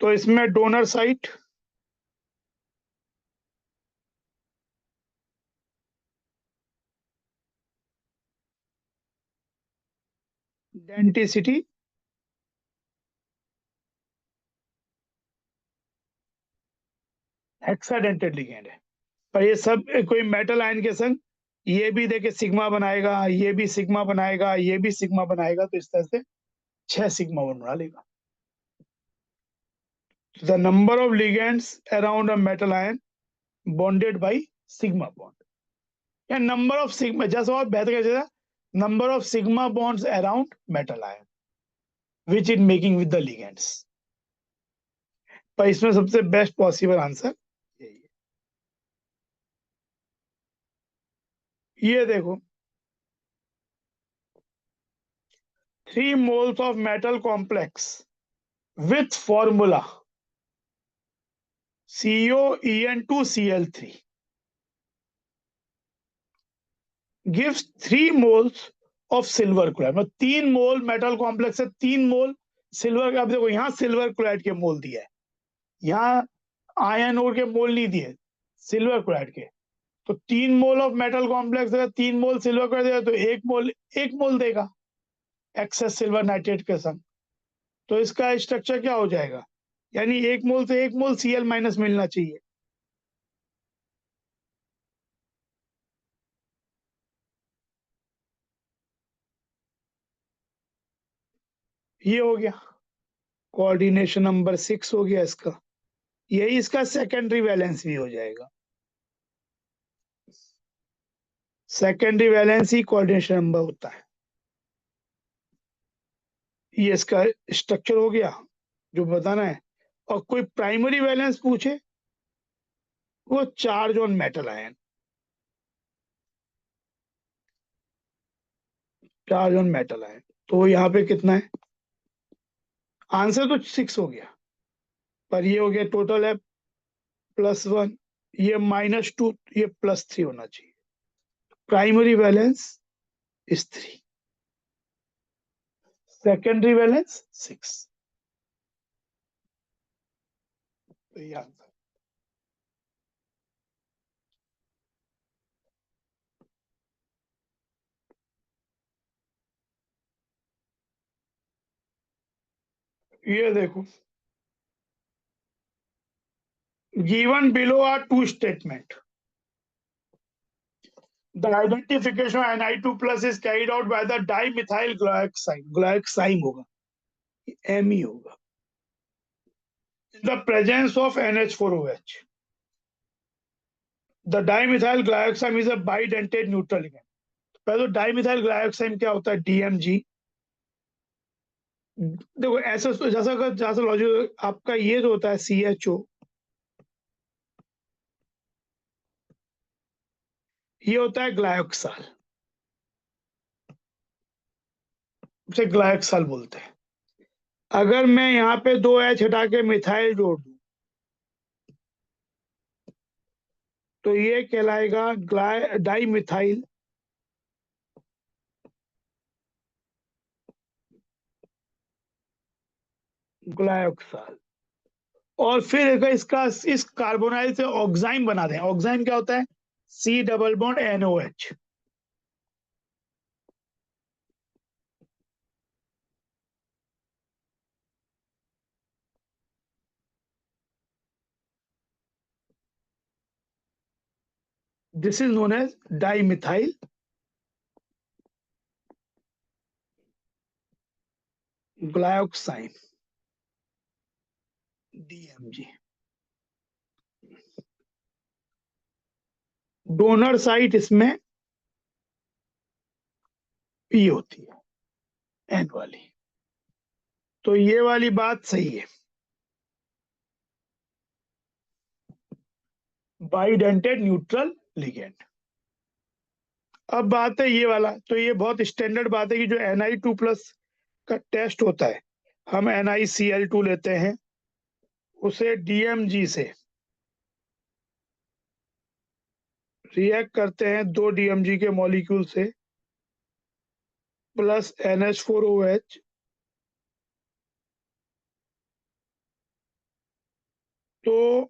तो इसमें donor site denticity hexadentate ligand है, पर ये सब कोई मेटल आयन के संग ये भी देखे सिग्मा बनाएगा, ये भी सिग्मा बनाएगा, ये भी सिग्मा बनाएगा, तो इस तरह से 6 सिग्मा बना लेगा। The number of ligands around a metal ion bonded by sigma bond, या नंबर ऑफ सिग्मा, जैसा और बेहतर कैसे, number of sigma bonds around metal ion which in making with the ligands. पर इसमें सबसे बेस्ट पॉसिबल आंसर यही है। ये देखो 3 moles of metal complex with formula COEN2Cl3 gives 3 moles of silver chloride, मतलब 3 मोल मेटल कॉम्प्लेक्स है, 3 मोल सिल्वर। अब देखो यहाँ सिल्वर क्लोराइड के मोल दिया है, यहाँ आयरन ओर के मोल नहीं दिए, सिल्वर क्लोराइड के। तो 3 मोल ऑफ मेटल कॉम्प्लेक्स है, 3 मोल सिल्वर क्लोराइड देगा, तो 1 मोल देगा एक्सेस सिल्वर नाइट्रेट के संग। तो इसका स्ट्रक्चर क्या हो जाएगा, यानी 1 मोल से 1 मोल Cl माइनस मिलना चाहिए। ये हो गया कोऑर्डिनेशन नंबर 6 हो गया इसका, यही इसका सेकेंडरी वैलेंस भी हो जाएगा। सेकेंडरी वैलेंस ही कोऑर्डिनेशन नंबर होता है। ये इसका स्ट्रक्चर हो गया जो बताना है। और कोई प्राइमरी वैलेंस पूछे, वो charge on metal ion, charge on metal ion. तो यहाँ पे कितना है, आंसर तो 6 हो गया, पर ये हो गया टोटल है +1, ये -2, ये +3 होना चाहिए। Primary valence is 3, secondary valence 6। तो ये आंसर। ये देखो given below are 2 statement. The identification of Ni2 plus is carried out by the dimethyl glyoxime, glyoxime होगा, Me होगा, in the presence of NH4OH. The dimethyl glyoxime is a bidentate neutral ligand. पहले तो डाइमिथाइल ग्लाइकोसाइम क्या होता है, DMG। देखो ऐसा जैसा जैसा लॉजिक आपका ये जो होता है CHO, ये होता है ग्लायोक्साल, उसे ग्लायोक्साल बोलते हैं। अगर मैं यहाँ पे 2 H हटा के मिथाइल जोड़ दूं तो ये कहलाएगा डाइमिथाइल ग्लायोक्साल। और फिर इसका इस कार्बोनाइल से ऑक्साइम बना दें। ऑक्साइम क्या होता है, C double bond NOH। This is known as dimethylglyoxime, DMG। Donor site इसमें ये होती है एन वाली। तो ये वाली बात सही है, बाइडेंटेड न्यूट्रल लिगेंड। अब बात है ये वाला, तो ये बहुत स्टैंडर्ड बात है कि जो Na2+ का टेस्ट होता है, हम NiCl2 लेते हैं, उसे DMG से रिएक्ट करते हैं, 2 DMG के मॉलिक्यूल से प्लस NH4OH, तो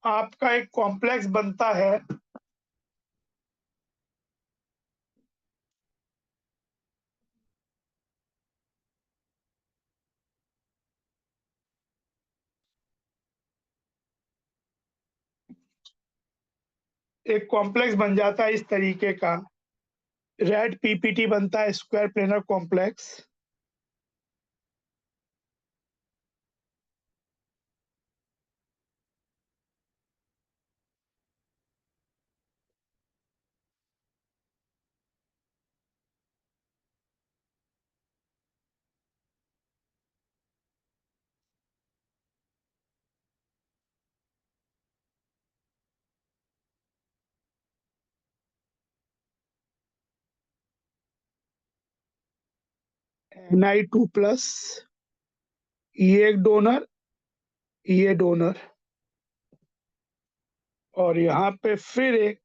आपका एक कॉम्प्लेक्स बनता है एक कॉम्प्लेक्स बन जाता है इस तरीके का, रेड PPT बनता है, स्क्वायर प्लेनर कॉम्प्लेक्स। Ni2+, ये एक डोनर, ये डोनर, और यहाँ पे फिर एक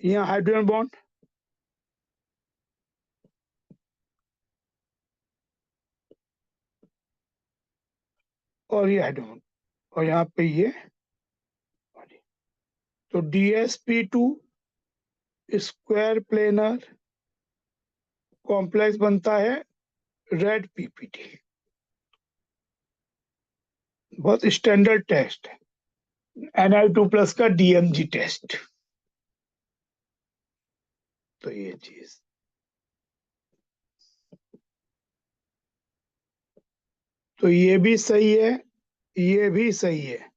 यहाँ हाइड्रोजन बॉन्ड, और ये हाइड्रोजन, और यहाँ पे ये, तो DsP2 स्क्वायर प्लेनर कॉम्प्लेक्स बनता है रेड PPT। बहुत स्टैंडर्ड टेस्ट है Ni2+ का DMG टेस्ट। तो ये चीज, तो ये भी सही है, ये भी सही है।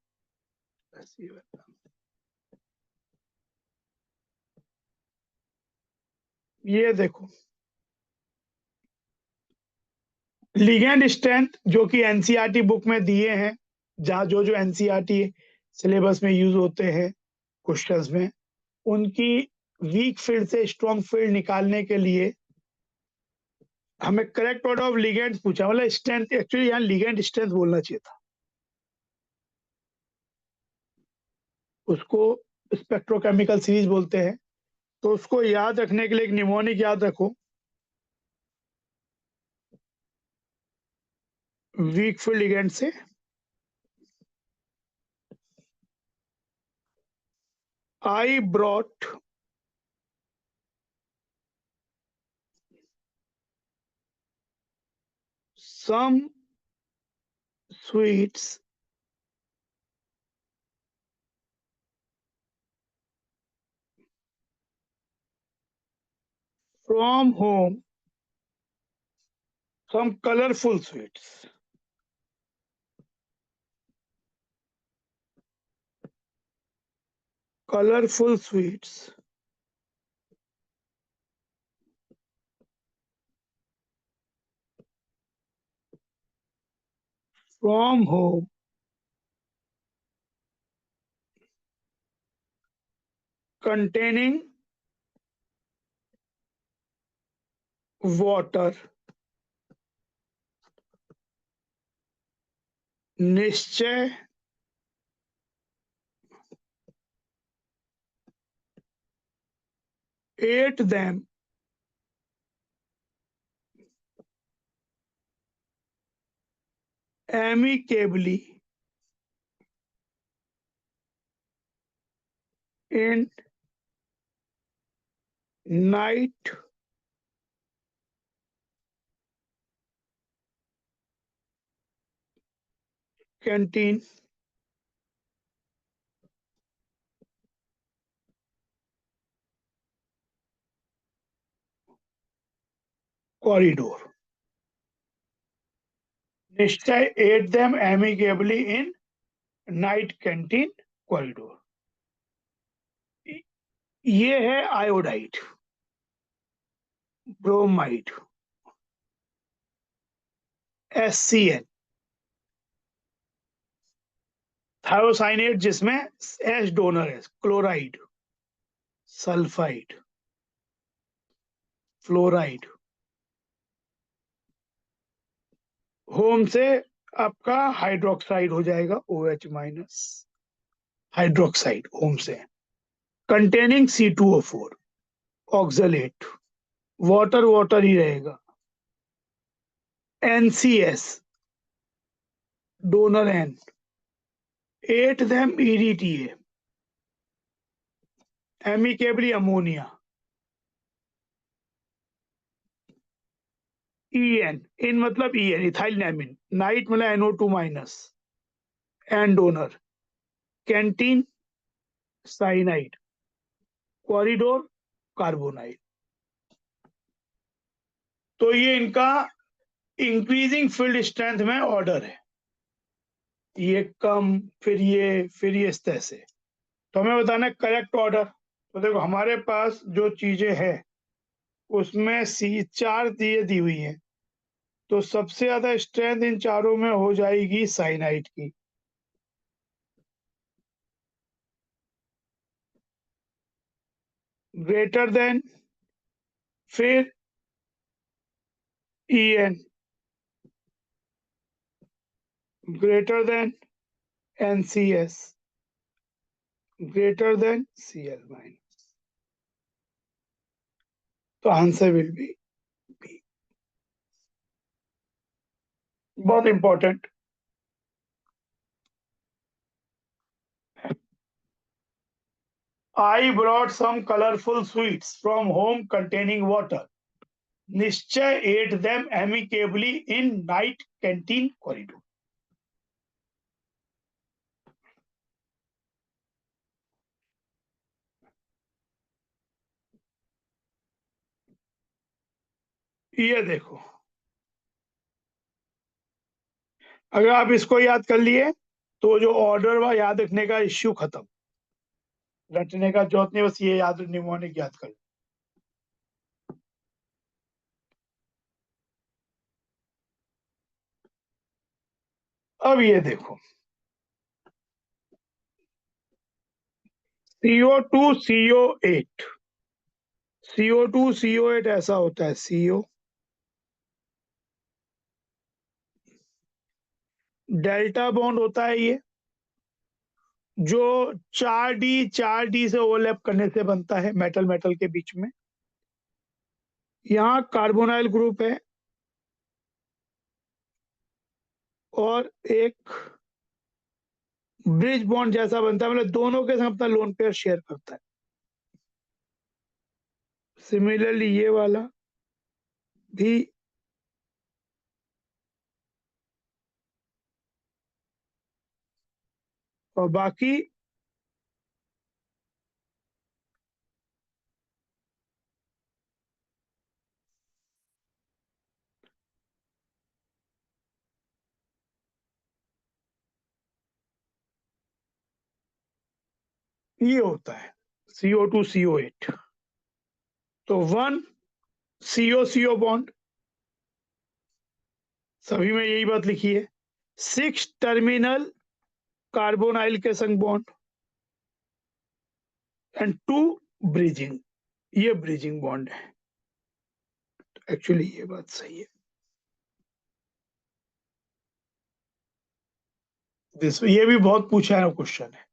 ये देखो लिगेंड स्ट्रेंथ जो कि एनसीईआरटी बुक में दिए हैं, जहाँ जो जो एनसीईआरटी सिलेबस में यूज होते हैं क्वेश्चंस में, उनकी वीक फील्ड से स्ट्रॉन्ग फील्ड निकालने के लिए हमें करेक्ट ऑर्डर ऑफ लिगेंड पूछा, मतलब स्ट्रेंथ, एक्चुअली यहाँ लिगेंड स्ट्रेंथ बोलना चाहिए था, उसको स्पेक्ट्रोकेमिकल सीरीज बोलते हैं। तो उसको याद रखने के लिए एक निमोनिक याद रखो, वीक फील्ड लिगेंड से I brought some sweets from home, some colorful sweets, colorful sweets from home containing water, निश्चय ate them amicably in night canteen corridor। निश्चय at them amicably in night canteen corridor. ये है आयोडाइड, ब्रोमाइड, HCl, थायोसाइनेट जिसमें एच डोनर है, क्लोराइड, सल्फाइड, फ्लोराइड। होम से आपका हाइड्रोक्साइड हो जाएगा, OH- हाइड्रोक्साइड होम से, containing C2O4, oxalate, water water ही रहेगा। NCS, donor N, at them EDTA, amicably ammonia, in मतलब इथाइल एमिन, नाइट मतलब NO2-, N donor, canteen cyanide, corridor carbonyl. तो ये इनका इंक्रीजिंग फील्ड स्ट्रेंथ में ऑर्डर है, ये कम, फिर ये इस तरह से। तो हमें बताना है करेक्ट ऑर्डर। तो देखो हमारे पास जो चीजें हैं उसमें चार चीजें दी हुई हैं, तो सबसे ज्यादा स्ट्रेंथ इन चारों में हो जाएगी साइनाइड की। ग्रेटर देन, फिर EN, greater than NCS, greater than Cl-। तो आंसर विल बी बी। बहुत important. I brought some colorful sweets from home containing water. निश्चय ate them amicably in night canteen corridor. ये देखो, अगर आप इसको याद कर लिए तो जो ऑर्डर व याद रखने का इश्यू खत्म, रटने का जरूरत नहीं, बस ये याद निमोनिक याद कर। अब ये देखो, CO2 CO8, CO2 CO8 ऐसा होता है, CO, डेल्टा बॉन्ड होता है ये, जो 4D से ओवरलैप करने से बनता है मेटल मेटल के बीच में। यहाँ कार्बोनाइल ग्रुप है और एक ब्रिज बॉन्ड जैसा बनता है, मतलब दोनों के साथ अपना लोन पेयर शेयर करता है। सिमिलरली ये वाला भी, और बाकी ये होता है CO2 CO8। तो 1 CO CO बॉन्ड, सभी में यही बात लिखी है। 6 टर्मिनल कार्बोनाइल के संग बॉन्ड, एंड 2 ब्रिजिंग, ये ब्रिजिंग बॉन्ड है। एक्चुअली ये बात सही है। ये भी बहुत पूछा है क्वेश्चन है,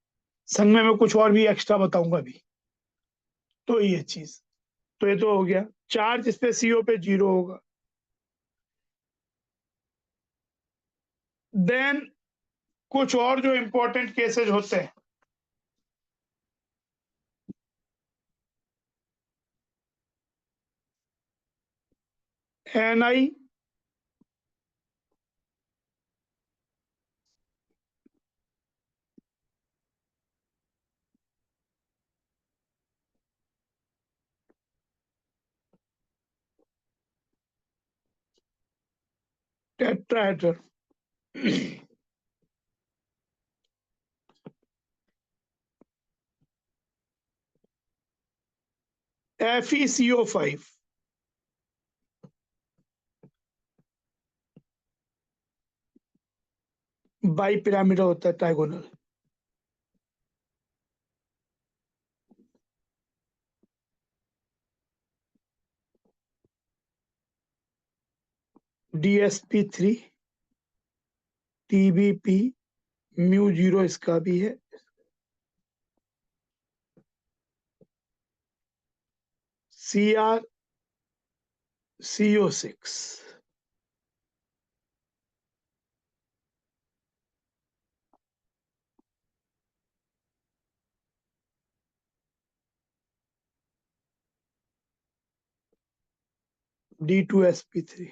संग में मैं कुछ और भी एक्स्ट्रा बताऊंगा भी। तो ये चीज, तो ये तो हो गया, चार्ज इस पे CO पे 0 होगा। देन कुछ और जो इंपॉर्टेंट केसेस होते हैं, Ni, tetrahedral, FeCO5 bi pyramidal होता है, ट्राइगोनल। DsP3 TbP μ0 इसका भी है। CrCO6 D2sp3।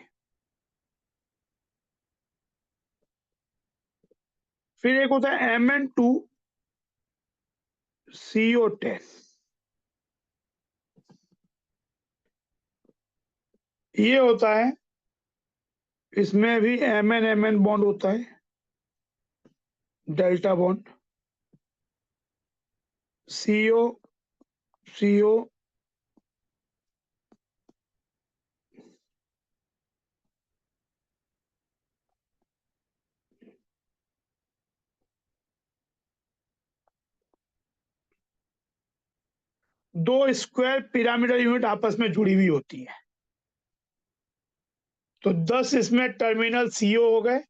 फिर एक होता है Mn2CO10। ये होता है, इसमें भी Mn बॉन्ड होता है, delta bond. CO 2 square pyramidal unit आपस में जुड़ी हुई होती है। तो 10 इसमें टर्मिनल CO हो गए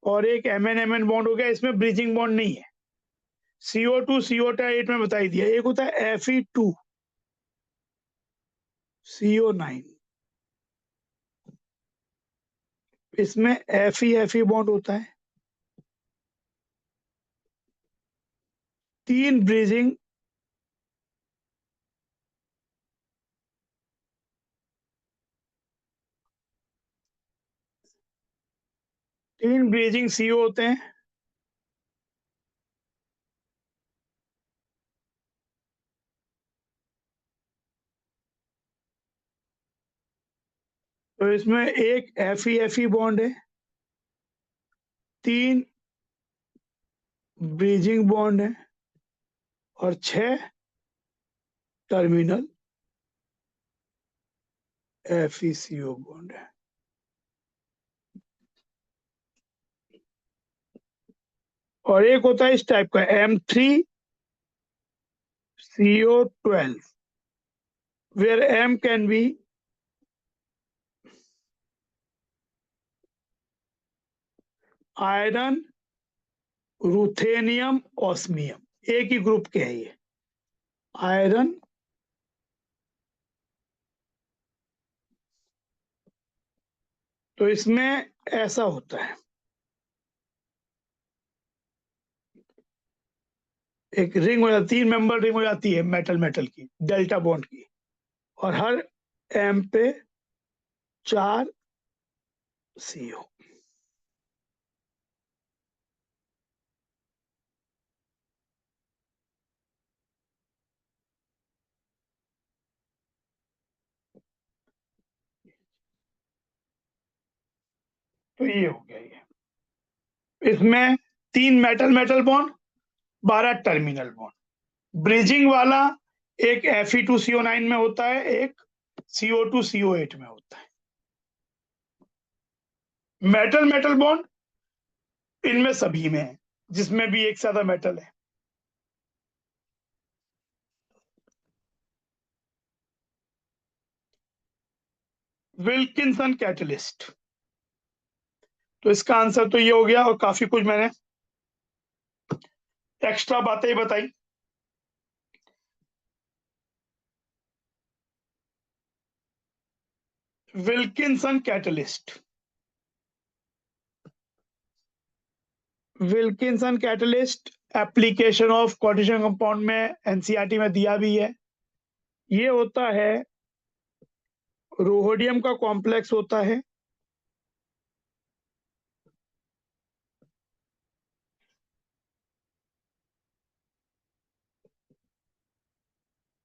और एक Mn बॉन्ड हो गया। इसमें ब्रिजिंग बॉन्ड नहीं है। CO2 CO8 में बताई दिया। एक होता है Fe2 CO9, इसमें Fe बॉन्ड होता है। 3 ब्रिजिंग CO होते हैं। तो इसमें एक Fe बॉन्ड है, 3 ब्रिजिंग बॉन्ड है और 6 टर्मिनल FeCO बॉन्ड है। और एक होता है इस टाइप का M3CO12 where M can be iron, ruthenium, osmium, एक ही ग्रुप के हैं ये। आयरन, तो इसमें ऐसा होता है, एक रिंग हो जाती है, 3 मेंबर रिंग हो जाती है मेटल की, डेल्टा बॉन्ड की, और हर एम पे 4 CO। तो ये हो गया ये। इसमें 3 metal bond, 12 terminal bond. Bridging वाला एक Fe2CO9 में होता है, एक CO2CO8 में होता है। मेटल बॉन्ड इनमें सभी में है, जिसमें भी एक ज्यादा मेटल है। Wilkinson catalyst. तो इसका आंसर तो ये हो गया, और काफी कुछ मैंने एक्स्ट्रा बातें बताई। Wilkinson catalyst, Wilkinson catalyst application of coordination compound में एनसीईआरटी में दिया भी है। ये होता है, रोहोडियम का कॉम्प्लेक्स होता है,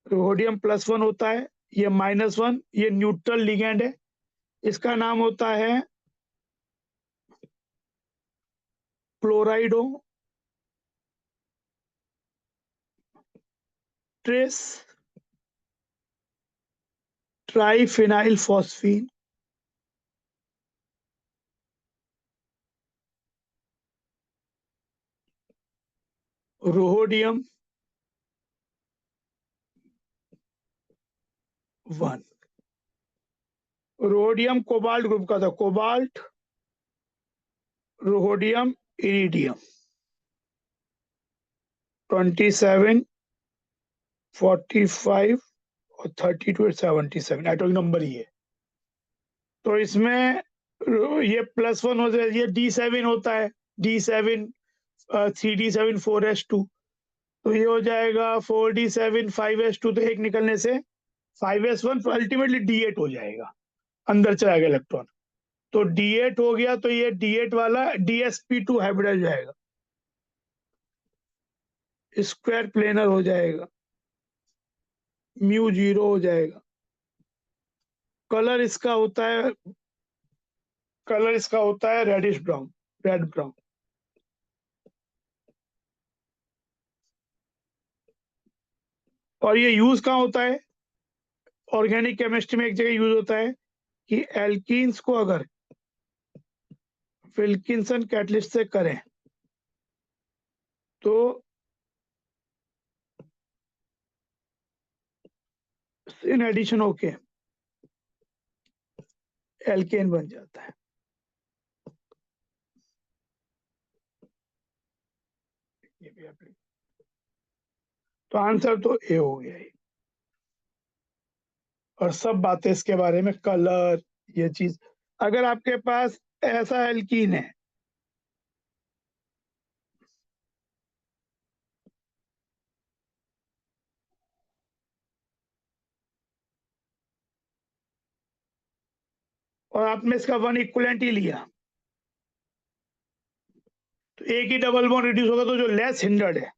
रोहोडियम +1 होता है, ये -1, ये न्यूट्रल लिगेंड है। इसका नाम होता है क्लोराइड हो, tris triphenyl phosphine, rhodium 1, rhodium cobalt group का था, कोबाल्ट, रोहोडियम, इरिडियम 27, 45 और 32 77 एटॉमिक नंबर ही है। तो इसमें ये +1 हो जाए, ये D7 होता है, D7 3D7 4s2, तो ये हो जाएगा 4D7 5s2, तो एक निकलने से 5s1 अल्टीमेटली D8 हो जाएगा, अंदर चला गया इलेक्ट्रॉन, तो D8 हो गया, तो ये D8 वाला DsP2 हाइब्रिडाइज हो जाएगा, स्क्वायर प्लेनर हो जाएगा, μ0 हो जाएगा। कलर इसका होता है, रेडिश ब्राउन, रेड ब्राउन। और ये यूज कहाँ होता है? ऑर्गेनिक केमिस्ट्री में एक जगह यूज होता है कि एल्कीन्स को अगर विल्किंसन कैटलिस्ट से करें तो इन एडिशन होके एल्केन बन जाता है। ये भी तो आंसर तो ए हो गया ही। और सब बातें इसके बारे में, कलर, ये चीज, अगर आपके पास ऐसा एल्कीन है और आपने इसका 1 इक्वलेंट ही लिया, तो एक ही डबल बॉन्ड रिड्यूस होगा, तो जो लेस हिंडर्ड है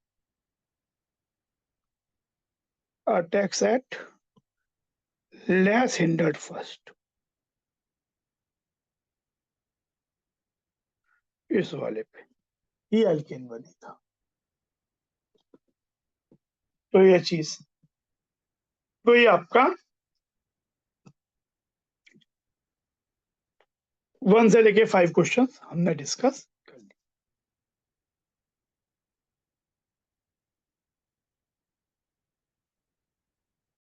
attacks at less hindered first, इस वाले पे ये एल्केन बनी था। तो ये चीज, तो ये आपका 1 से लेके 5 क्वेश्चन हमने डिस्कस